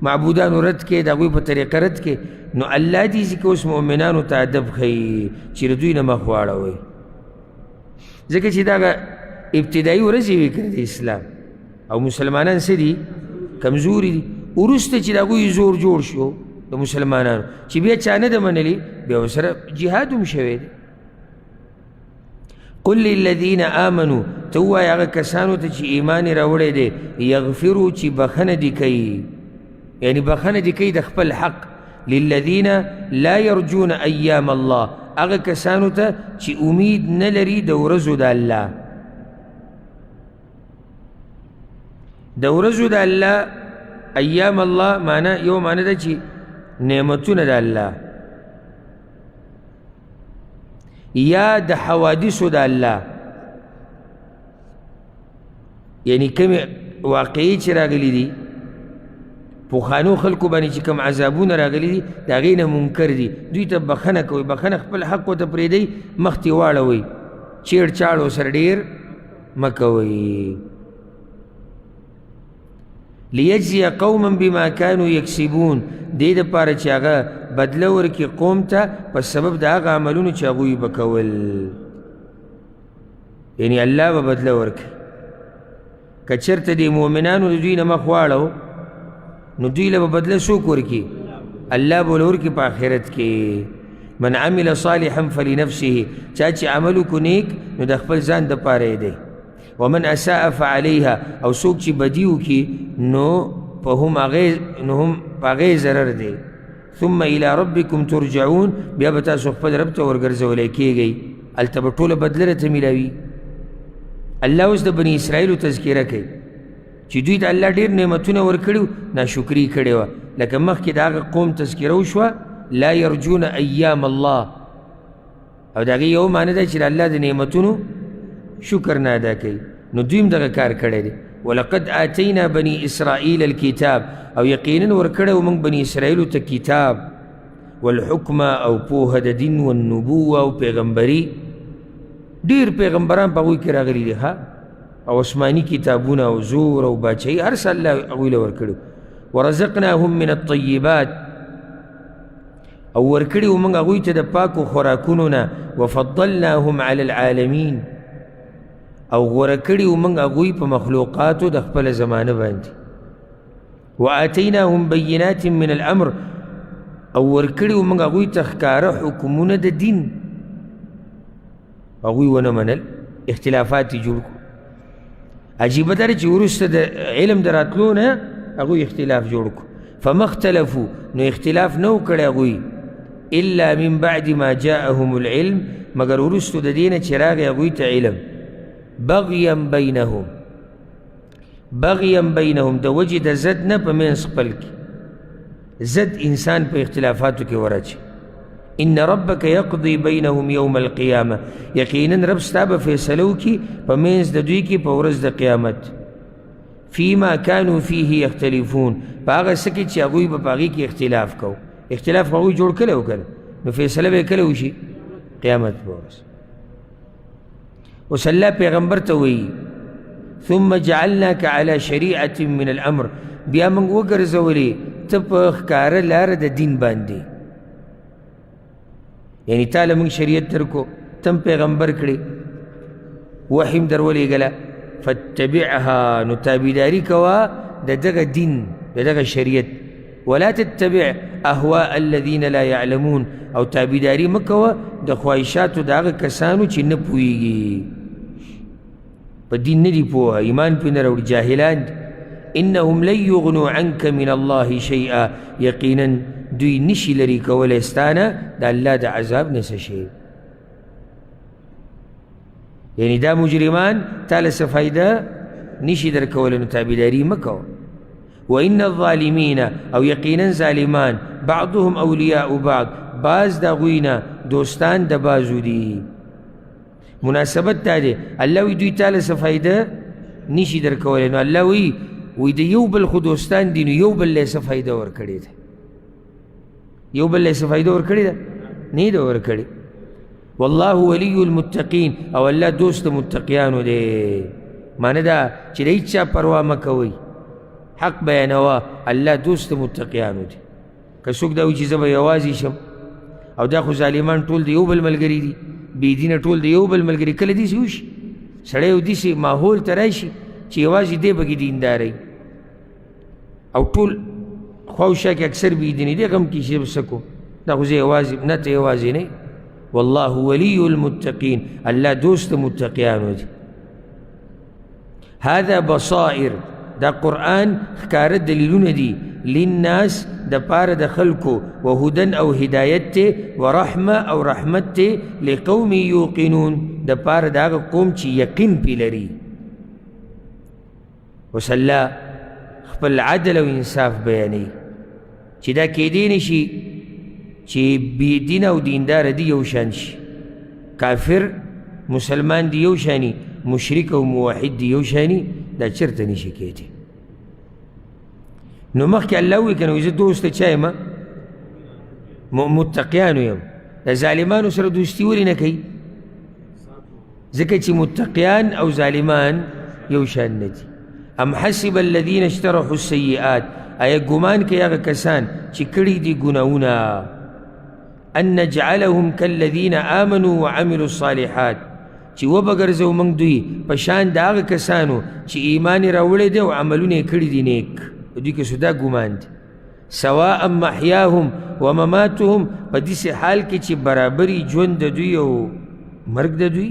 معبودانو رد کې، د هغوی په طریقه رد کې. نو الله دې ځکه اوس مؤمنانو ته ادب ښیي چې د دوی نه مخ واړوئ، ځکه چې دغه ابتدایي ورځې وي که د اسلام، او مسلمانان څه دي؟ کمزوري دي. وروسته چې د هغوی زور جوړ شو د مسلمانانو، چې بیا چا نه ده منلي، بیا ورسره جهاد هم شوی دی. قل للذین آمنوا، ته ووایه هغه کسانو ته چې ایمان یې راوړی دی، یغفروا چې بخنه دې کوي، یعنی بخنه دې کوي د خپل حق. للذین لا یرجون ایام الله، هغه کسانو ته چې امید نه لري د ورځو د الله. د ورځو د الله، ایام الله معنا یو معنا ده چې نعمتونه د الله، یا د حوادثو د الله، یعنی کومې واقعي چې راغلي دي پخوانو خلکو باندې چې کوم عذابونه راغلي دي د هغې نه منکر دي، دوی ته بخنه کوئ. بخنه خپل حق ورته پرېږدئ، مخ ترې واړوئ، چیړ چاړ ورسره ډېر مه کوئ. لیجزی قوما بما کانوا یکسبون، دې دپاره چې هغه بدله ورکړي قوم ته په سبب د هغه عملونو چې هغوی به کول، یعنی الله به بدله ورکړي. که چېرته د مؤمنانو د دوی نه مخ واړو نو دوی له به بدله څوک ورکړي؟ الله به له ورکړي په آخرت کې. من عمل صالحا فلنفسه، چا چې عمل وکړو نیک نو د خپل ځان دپاره یې دی. ومن اساء فعليها، او څوک چې بدي وکړي نو هم په هغې ضرر دی. ثم الى ربکم ترجعون، بیا به تاسو خپل رب ته ورګرځولی کېږئ، هلته به ټوله بدله راته میلاوي. الله اوس د بني اسرائیلو تذکره کوي چې دوی ته الله ډېر نعمتونه ورکړي وو، ناشکري کړې وه. لکه مخکې د هغه قوم تذکره وشوه، لا یرجون ایام الله، او د هغې یو معنی ده چې د الله د نعمتونو شکر نه ادا کوي. نو دوی هم دغه کار کړی دی. ولقد آتینا بني اسرائیل الکتاب، او یقینا ورکړی و موږ بني اسرائیلو ته کتاب، والحکم او پوهه د دین، والنبوه او پیغمبري. ډېر پیغمبران په هغوی کې راغلي دي. او اسماني كتابونه او زور او باچهي هر څه الله هغوی له ورکړي. ورزقناهم من الطيبات او ورکړي و موږ هغوی ته د پاکو خوراکونو نه. وفضلناهم على العالمين او غوره کړي و موږ هغوی په مخلوقاتو د خپله زمانه باندې. وآتيناهم بينات من الامر او ورکړي و موږ هغوی ته ښکاره حکمونه د دین. هغوی ونه منل، اختلافات یې جوړ کړو. عجیبه دا چې وروسته د علم د راتلو نه هغوی اختلاف جوړ کړو. فما اختلفوا نو اختلاف نه و کړی هغوی الا من بعد ما جاءهم العلم مگر وروستو د دې نه چې راغی هغوی ته علم. بغیا بینهم، بغیا بینهم د وجې د زد نه په منځ خپل کې. زد انسان په اختلافاتو کې ورچي. ان ربک یقضي بینهم یوم القیامه یقینا رب ستا به فیصله وکړي په منځ د دوی کې په ورځ د قیامت. فیما کانوا فیه یختلفون په هغه څه کې چې هغوی به په هغې کې اختلاف کو. اختلاف هغوی جوړ کړی و که نو فیصله به یې کله وشي؟ قیامت په ورځ. اوس الله پیغمبر ته وایي ثم جعلناک علی شریعة من الامر بیا موږ وګرځولې ته په ښکاره لاره د دین باندې. یعنی تا له موږ شریعت درکو، تم پیغمبر کړي، وحی م در ولېږله. فاتبعها نو تابعداري کوه د دغه دین د دغه شریعت. ولا تتبع اهواء الذین لا یعلمون او تابعداري مه کوه د خواهشاتو د هغه کسانو چې نه پوهېږي، په دین نه دي پوهه، ایمان پرې نه راوړي، جاهلان دي. انهم لن یغنوا عنک من الله شیئا یقینا دوی نشي لري کولی ستانه د الله د عذاب نه څه شی. یعنی دا مجرمان تا له څه فایده نشي درکولی نو تابعداري مه کوه. وان الظالمین او یقینا ظالمان بعضهم اولیاء بعض بعض د هغوی نه دوستان د بعضو دي. مناسبت دا دی الله وی دوی تا له څه فایده نشي درکولی نو الله وی د یو بل خو دوستان دي نو یو بل له څه فایده ورکړې ده. یو بل له څه فایده ورکړې ده؟ نه ده ورکړې. والله ولی المتقین او الله دوست متقیانو دی. معنی دا چې د هېڅ چا پروا مه کوئ، حق بیانوه، الله دوست متقیانو دی. که څوک دا وایي چې زه به یوازې شم او دا خو ظالمان ټول د یو بل ملګري دي، بېدینه ټول د یو بل ملګري، کله داسې وشي سړی یو داسې ماحول ته راشي چې یوازې دی پکې دیندارئ او ټول خواوشا کې اکثر بېدینې دی غم کې چې څه کوم دا خو زه یوازې نه، ته یوازې نه. والله ولی المتقین الله دوست متقیانو دی. هذا بصائر دا قرآن ښکاره دلیلونه دي للناس د پاره د خلکو، وهدن او هدایت ته، ورحمه او رحمت ته، لقوم یوقنون د پاره د هغه قوم چې یقین پې لري. اوس الله خپل عدل او انصاف بیانوي چې دا کیدی نشي چې بېدین او دیندار دي یو شان شي، کافر مسلمان دی یو شانی، مشرک او موحد دی یو شانی، دا چرته نشي کېدی. نو مخکې الله وایي که نو زه دوست د چا یم؟ متقیانو یم. د ظالمانو سره دوستي ولې نه کوي؟ ځکه چې متقیان او ظالمان یو شان نه دي. ام حسب الذین اشترحوا السیئات آیا ګمان کوي هغه کسان چې کړي دي ګناهونه ان نجعلهم كالذین آمنوا وعملوا الصالحات چې وبګرځو موږ دوی په شان د هغه کسانو چې ایمان یې راوړی دی او عملونه یې کړي دي نیک. دوی کې سو دا ګمان دی. سواء محیاهم ومماتهم په داسې حال کې چې برابري ژوند د دوی او مرګ د دوی،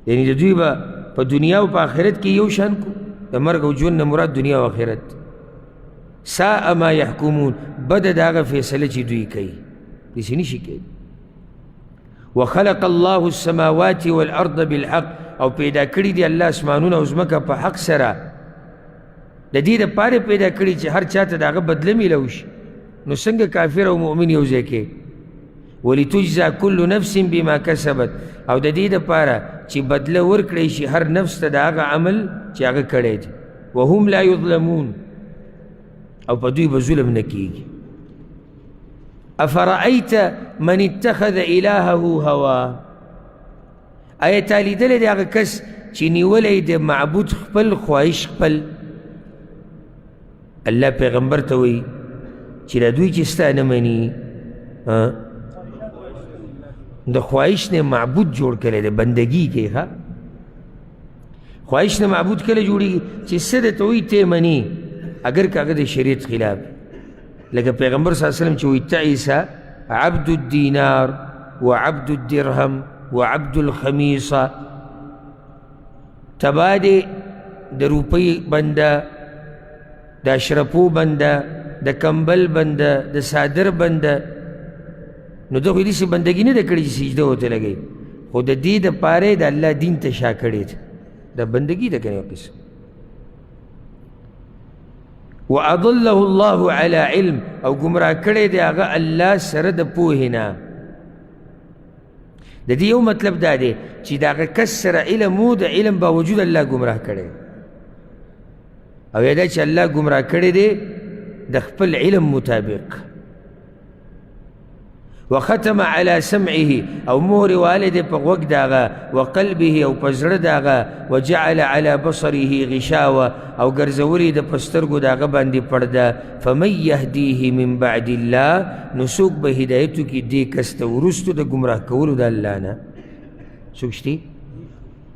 یعنی د دوی به په دنیا او په آخرت کې یو شان کو. د مرګ او ژوند نه مراد دنیا او آخرت. ساء ما یحکمون بده د هغه فیصله چې دوی کوي، داسې نشي کېدی. وخلق الله السماوات والارض بالحق او پیدا کړي دي الله اسمانونه او ځمکه په حق سره. د دې دپاره پیدا کړي چې هر چاته د هغه بدله میلاو شي. نو څنګه کافر او مؤمن یو ځای کې؟ ولتجزا کل نفس بما کسبت او د دې دپاره چې بدله ورکړی شي هر نفس ته د هغه عمل چې هغه کړی دی. وهم لا یظلمون او په دوی به ظلم نه کېږي. افرأیت من اتخذ الهه هوا آیا تا لیدلی دی هغه کس چې نیولی د معبود خپل خواهش خپل؟ الله پیغمبر ته وایي چې دا دوی چې ستا نه مني د خواهش نه معبود جوړ کړی دی، بندګي کوي. ښه خواهش نه معبود کله جوړېږي چې څه درته وایي ته مني، اگر که هغه د شریعت خلاف. لکه پیغمبر صلی الله علیه وسلم چې وایي تعیس عبد الدینار وعبد الدرهم وعبد الخمیصه، تبا دی د روپۍ بنده، د اشرفو بنده، د کمبل بنده، د صادر بنده. نو ده خو داسې بندګي نه ده کړې چې سجده ورته لګوي، خو د دې دپاره یې د الله دین ته شا کړې ده، دا بندګي ده که نه یو قسم. واضله الله على علم، او ګمراه کړی دی هغه الله سره د پوهې نه. د دې یو مطلب دا دی چې د هغه کس سره علم و، د علم باوجود الله ګمراه کړی، او یا دا چې الله ګمراه کړی دی د خپل علم مطابق. وختم على سمعه، او مهر والد په غوږ د هغه، وقلبه، او په زړه د هغه، وجعل على بصره غشاوه، او ګرځولي د په سترګو د هغه باندې پرده. فمن يهديه من بعد الله، نو څوک به هدایت وکړي دې کس ته وروستو د ګمراه کولو د الله نه؟ څوک شته؟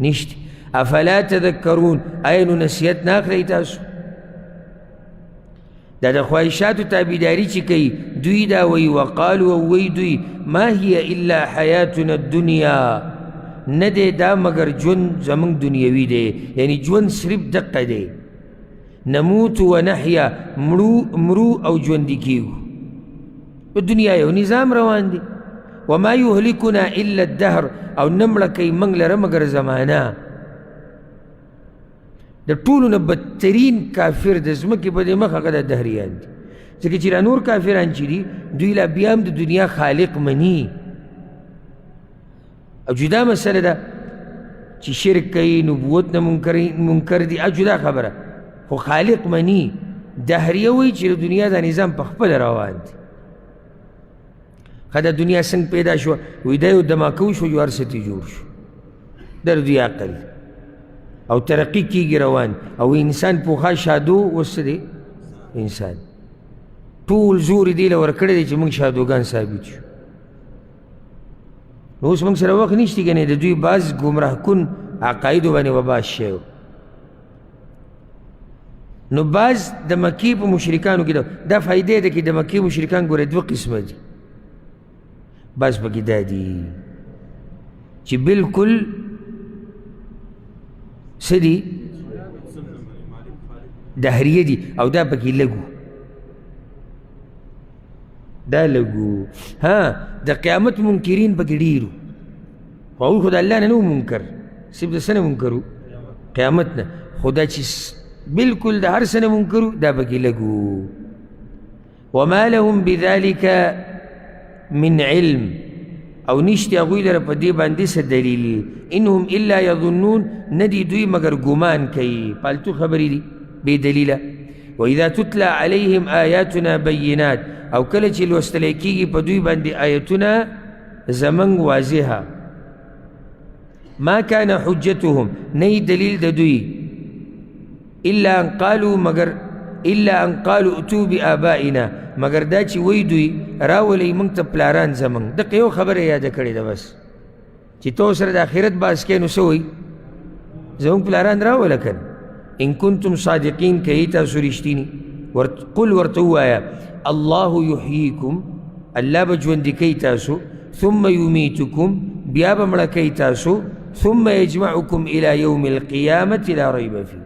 نشته. افلا تذکرون، آیا نو نصیحت نه اخلئ تاسو؟ دا د خواهشاتو تابعداري چې کوي دوی دا وایي، وقالو، او وایي دوی ما هي الا حیاتنا الدنیا، نه دی دا مگر ژوند زموږ دنیوي دی، یعنی ژوند صرف دقه دی. نموت و نحیا، مرو او ژوندي کیږو، په دنیا یو نظام روان دی. وما یهلکنا الا الدهر، او نه مړه کوي موږ لره مگر زمانه. د ټولو نه بدترین کافر د ځمکې په دې مخ هغه د دهریان دي، ځکه چې را نور کافران چې دي دوی لا بیا هم د دنیا خالق مني. او جدا مسله ده چې شرک کوي، نبوت نه منکر دي، جدا خبره، خو خالق مني. دهریه وایي چې د دنیا دا نظام په خپل روان دی. ښه دا دنیا څنګه پیدا شوه؟ وایي دا یو دماکو شو، یو هر څه ترې جوړ شو، دا د دوی عقل او ترقی کیږي روان. او انسان پوخا شادو اوس دی انسان ټول زور دی له ورکړی دی چې موږ شادوګان ثابت شو. نو اوس موږ سره وخت نشته که نه، د دوی بعض ګمراه کن عقایدو باندې وباس شوی. نو بعض د مکې په مشرکانو کې دا فایدې ده چې د مکې مشرکان ګوره دوه قسمه دي. بعض پکې دا دي چې بالکل څه دي دهریه دي، او دا پکې لګو، دا لګو. د قیامت منکرین پکې ډېرو، خو هغوی خو د الله نه نه منکر، صرف د څه نه منکرو؟ قیامت نه. خو دا چې بالکل د هر څه نه منکرو دا پکې لګو. وما لهم بذلك من علم، او نشتی هغوی لره په دې باندې څه دلیل. انهم الا یظنون، نه دي دوی مگر ګمان کوي، پالتو خبرې دي بې دلیله. واذا تتلى علیهم آیاتنا بینات، او کله چې لوستلی کېږي په دوی باندې آیتونه زموږ واضحه. ما كان حجتهم، نه دلیل د دوی، الا ان قالوا، مگر الا ان قالوا اتوا بآبائنا، مگر دا چې وی دوی راولئ موږ ته پلاران زموږ. دقه یو خبره یاده کړې ده بس، چې تو سره د آخرت باس کې نو څه وایي؟ زموږ پلاران راوله کنه. ان کنتم صادقین، که تاسو رښتیني. قل ورته ووایه الله یحییکم، الله به ژوندي کوي تاسو، ثم یمیتکم، بیا به مړه کوي تاسو، ثم یجمعکم الی یوم القیامة لا ریب فیه،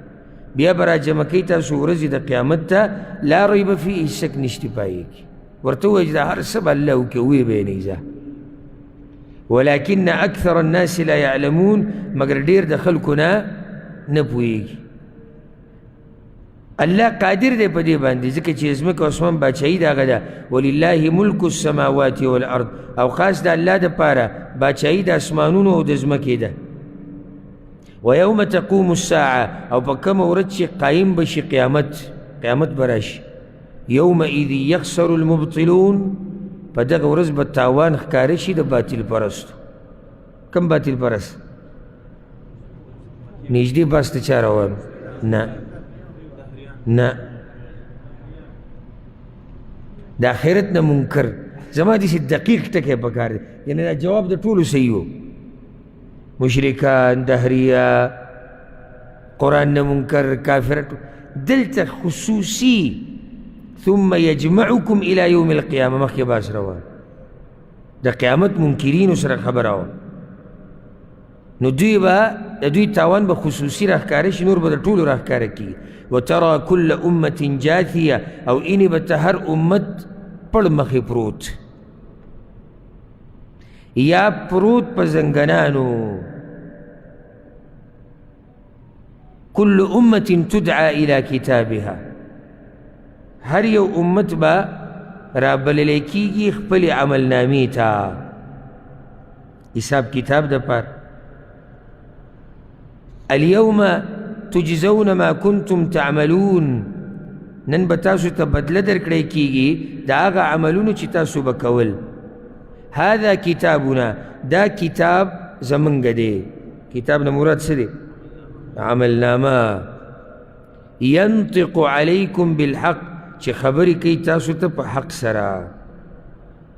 بیا به راجمع کوي تاسو ورځې د قیامت ته، لا ریب فیه، هیڅ شک نشته پایې کې. ورته ووایه چې دا هر څه به الله وکړي، ویې به یې نه ایزه. ولكن اکثر الناس لا يعلمون، مگر ډېر د خلکو نه پوهېږي. الله قادر دی په دې باندې، ځکه چې ځمکه او اسمان باچایي د هغه ده. ولله ملک السماوات والارض، او خاص د الله دپاره باچایي د اسمانونو او د ځمکې ده. ویوم تقوم الساعه، او په کومه ورځ چې قایم بشي قیامت به راشي. یومئذ یخسر المبطلون، په دغه ورځ به تاوان ښکاره شي د باطل پرستو. کم باطل پرست؟ نږدې بس ته چا روان نه نه د آخرت نه منکر زما داسې دقیق ټکی پکار دی یعنې دا جواب د ټولو صحیح و مشرکان دهریه قرآن نه منکر کافر دلته خصوصي ثم يجمعكم الى يوم القيامه مخکې باس روان د قیامت منکرینو سره خبره وه نو دوی به د دوی تاوان به خصوصي راښکاره شي نور به د ټولو راښکاره کېږي وترى كل امة جاثیه او اینې به ته هر امت پړ مخې پروت یا پروت په زنګنانو كل امة تدعى الى كتابها هر یو امت به رابللی کیږي خپل عملنامې ته حساب کتاب د پار اليوم تجزون ما كنتم تعملون نن به تاسو ته بدله درکړی کیږي د هغه عملونو چې تاسو به کول هذا کتابنا دا کتاب زمونږ دی کتاب نه مراد څه دی عملنامه ينطق عليكم بالحق چې خبرې کوي تاسو ته په حق سره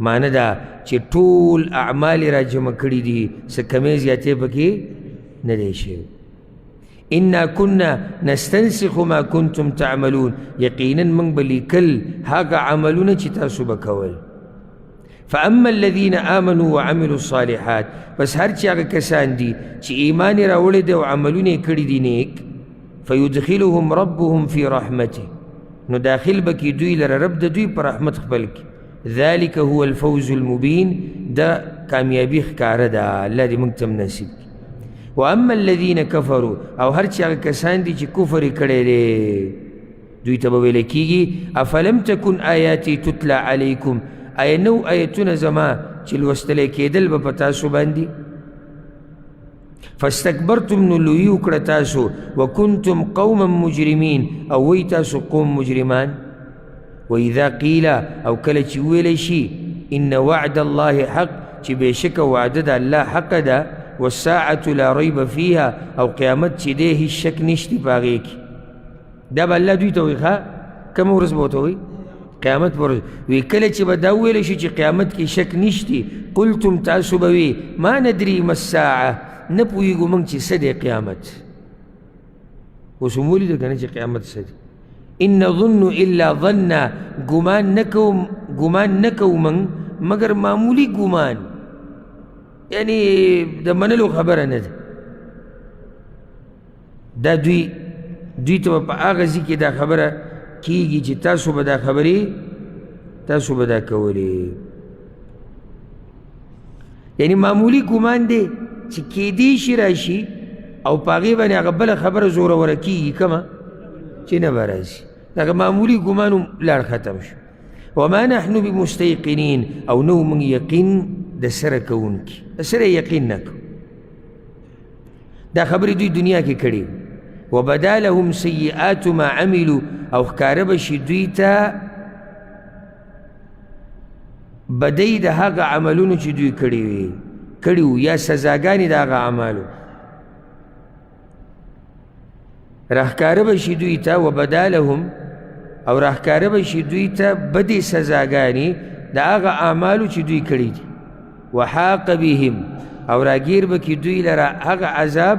معنی دا چې ټول اعمال را جمع کړي دي څه کمې زیاتې پکې نه دی شوی انا كنا نستنسخ ما كنتم تعملون یقینا من به لیکل هغه عملونه چې تاسو به کول فاما الذين امنوا وعملوا الصالحات بس هر چې هغه کسان دي چې ایمان یې راوړی دی او عملونه یې کړي دي نیک فيدخلهم ربهم في رحمته نو داخل بکی دوی لره رب د دوی پر رحمت خپل کی ذلك هو الفوز المبین دا کامیابی ښکاره ده الله دې موږ ته نصیب کړي واما الذين كفروا او هر چې هغه کسان دي چې کفر یې کړی دی دوی ته به ویل کېږي افلم تکن آیاتي تتلى علیکم آیا نو آیتونه زما چې لوستلی کېدل به په تاسو باندې فاستكبرتم نو لوی وکړه تاسو وکنتم قوما مجرمین او وی تاسو قوم مجرمان واذا قیل او کله چې ویلی شي ان وعد الله حق چې بېشکه وعده د الله حق ده والساعة لا ريب فيها او قیامت چې دی هیڅ شک نشتی په هغې کې دا به الله دوی ته وایي ښه کومه ورځ به ورته وایي قیامت پر وی کله چې به دا ویلی شي چې قیامت کې شک نشتی قلتم تاسو به وی ما ندري ما الساعه نه پوهېږو موږ چې څه دی قیامت اوس هم ولیده که نه چې قیامت څه دی ان نظن الا ظنا ګمان نه کوو موږ مګر معمولی ګمان یعنی د منلو خبره نه ده دا دوی ته به په هغه ځای کې دا خبره کیږي چې تاسو به دا خبرې تاسو به دا کولې یعنی معمولی ګمان دی چې کیدی شي راشي او په هغې باندې هغه بله خبره زوروره کېږي کومه چې نه به راشي دغه معمولی ګمان هم لاړ ختم شو وما نحن بمستيقنين او نو موږ یقین د سره کوونکي د سره یقین نه کوو دا خبرې دوی دنیا کې کړي وبدا لهم سیئات ما عملوا او ښکاره به شي دوی ته بدۍ د هغه عملونو چې دوی کړي وو یا سزاګانې د هغه اعمالو راښکاره به شي دوی ته وبدا لهم او راښکاره به شي دوی ته بدې سزاګانې د هغه اعمالو چې دوی کړي دي وحاق بهم او راګیر به کې دوی لره هغه عذاب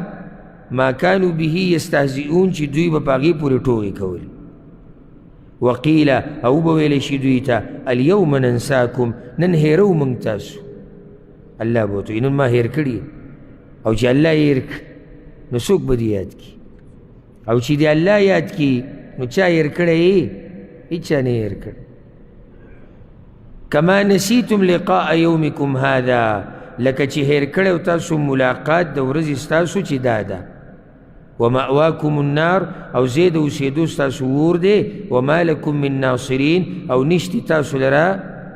ما كانوا به یستهزئون چې دوی به په هغې پورې ټوغې کولې وقیل او به ویلی شي دوی ته الیوم ننساکم نن هیرو موږ تاسو الله به ورته نن ما هیر کړي او چې الله یې هیر کړي نو څوک به دې یاد کړي او چې دې الله یاد کړي نو چا هیر کړی هېچا نه هیر کړی کما نسیتم لقاء یومکم هذا لکه چې هیر کړی تاسو ملاقات د ورځې ستاسو چې دا ده ومأواکم النار او ځای د اوسېدو ستاسو اور دی وما لکم من ناصرین او نشتی تاسو لره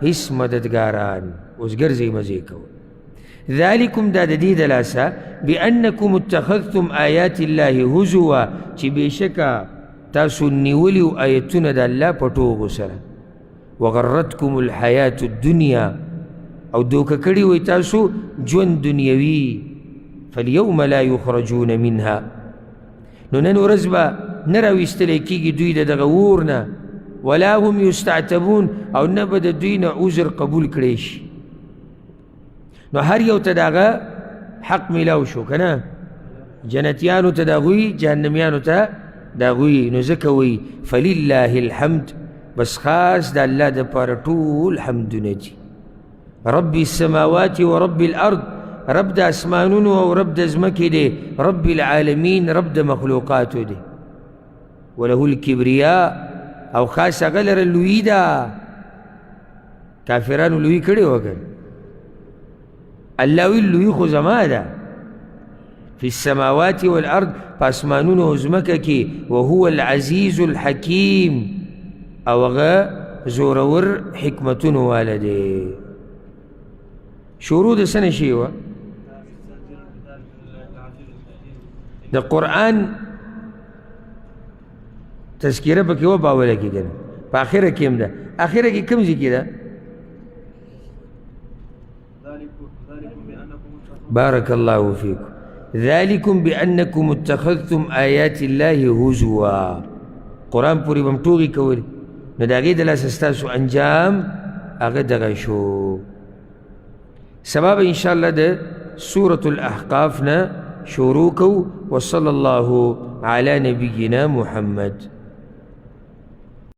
هیڅ مددګاران اوس ګرځئ مزې کوئ ذلكم دا د دې د لاسه بأنکم اتخذتم آیات الله هزوا چې بېشکه تاسو نیولیو آیتونه د الله په ټوغو سره وغرتکم الحیات الدنیا او دوکه کړي وی تاسو ژوند دنیوي فالیوم لا یخرجون منها نو نن ورځ به نه راویستلی کېږي دوی د دغه اور نه ولا هم یستعتبون او نه به د دوی نه عذر قبول کړی شي نو هر یو ته د هغه حق میلاو شو که نه جنتیانو ته د هغوی جهنمیانو ته د هغوی نو ځکه وایي فلله الحمد بس خاص د الله دپاره ټول حمدونه دي رب السماوات و رب الارض رب د اسمانونو او رب د ځمکې دی رب العالمین رب د مخلوقاتو دی وله الکبریا او خاص هغه لره لویي ده کافرانو لویي کړې وه الله ویل لویي خو زما ده فی السماوات والارض په اسمانونو او ځمکه کې وهو العزیز الحکیم او هغه زورور حکمتونو واله دی شروع د څه نه شي وه د قرآن تذکیره پکې وه په اوله کې که نه په آخره کې هم ده آخره کې کوم ځای کې ده بارك الله فيكم ذلكم بأنكم اتخذتم آيات الله هزوا قرآن پوری بم ټوغې کولې نو د هغې د لاسه ستاسو انجام هغه دغه شو سبا به انشاءالله د سورة الأحقاف نه شروع کو وصلى الله على نبينا محمد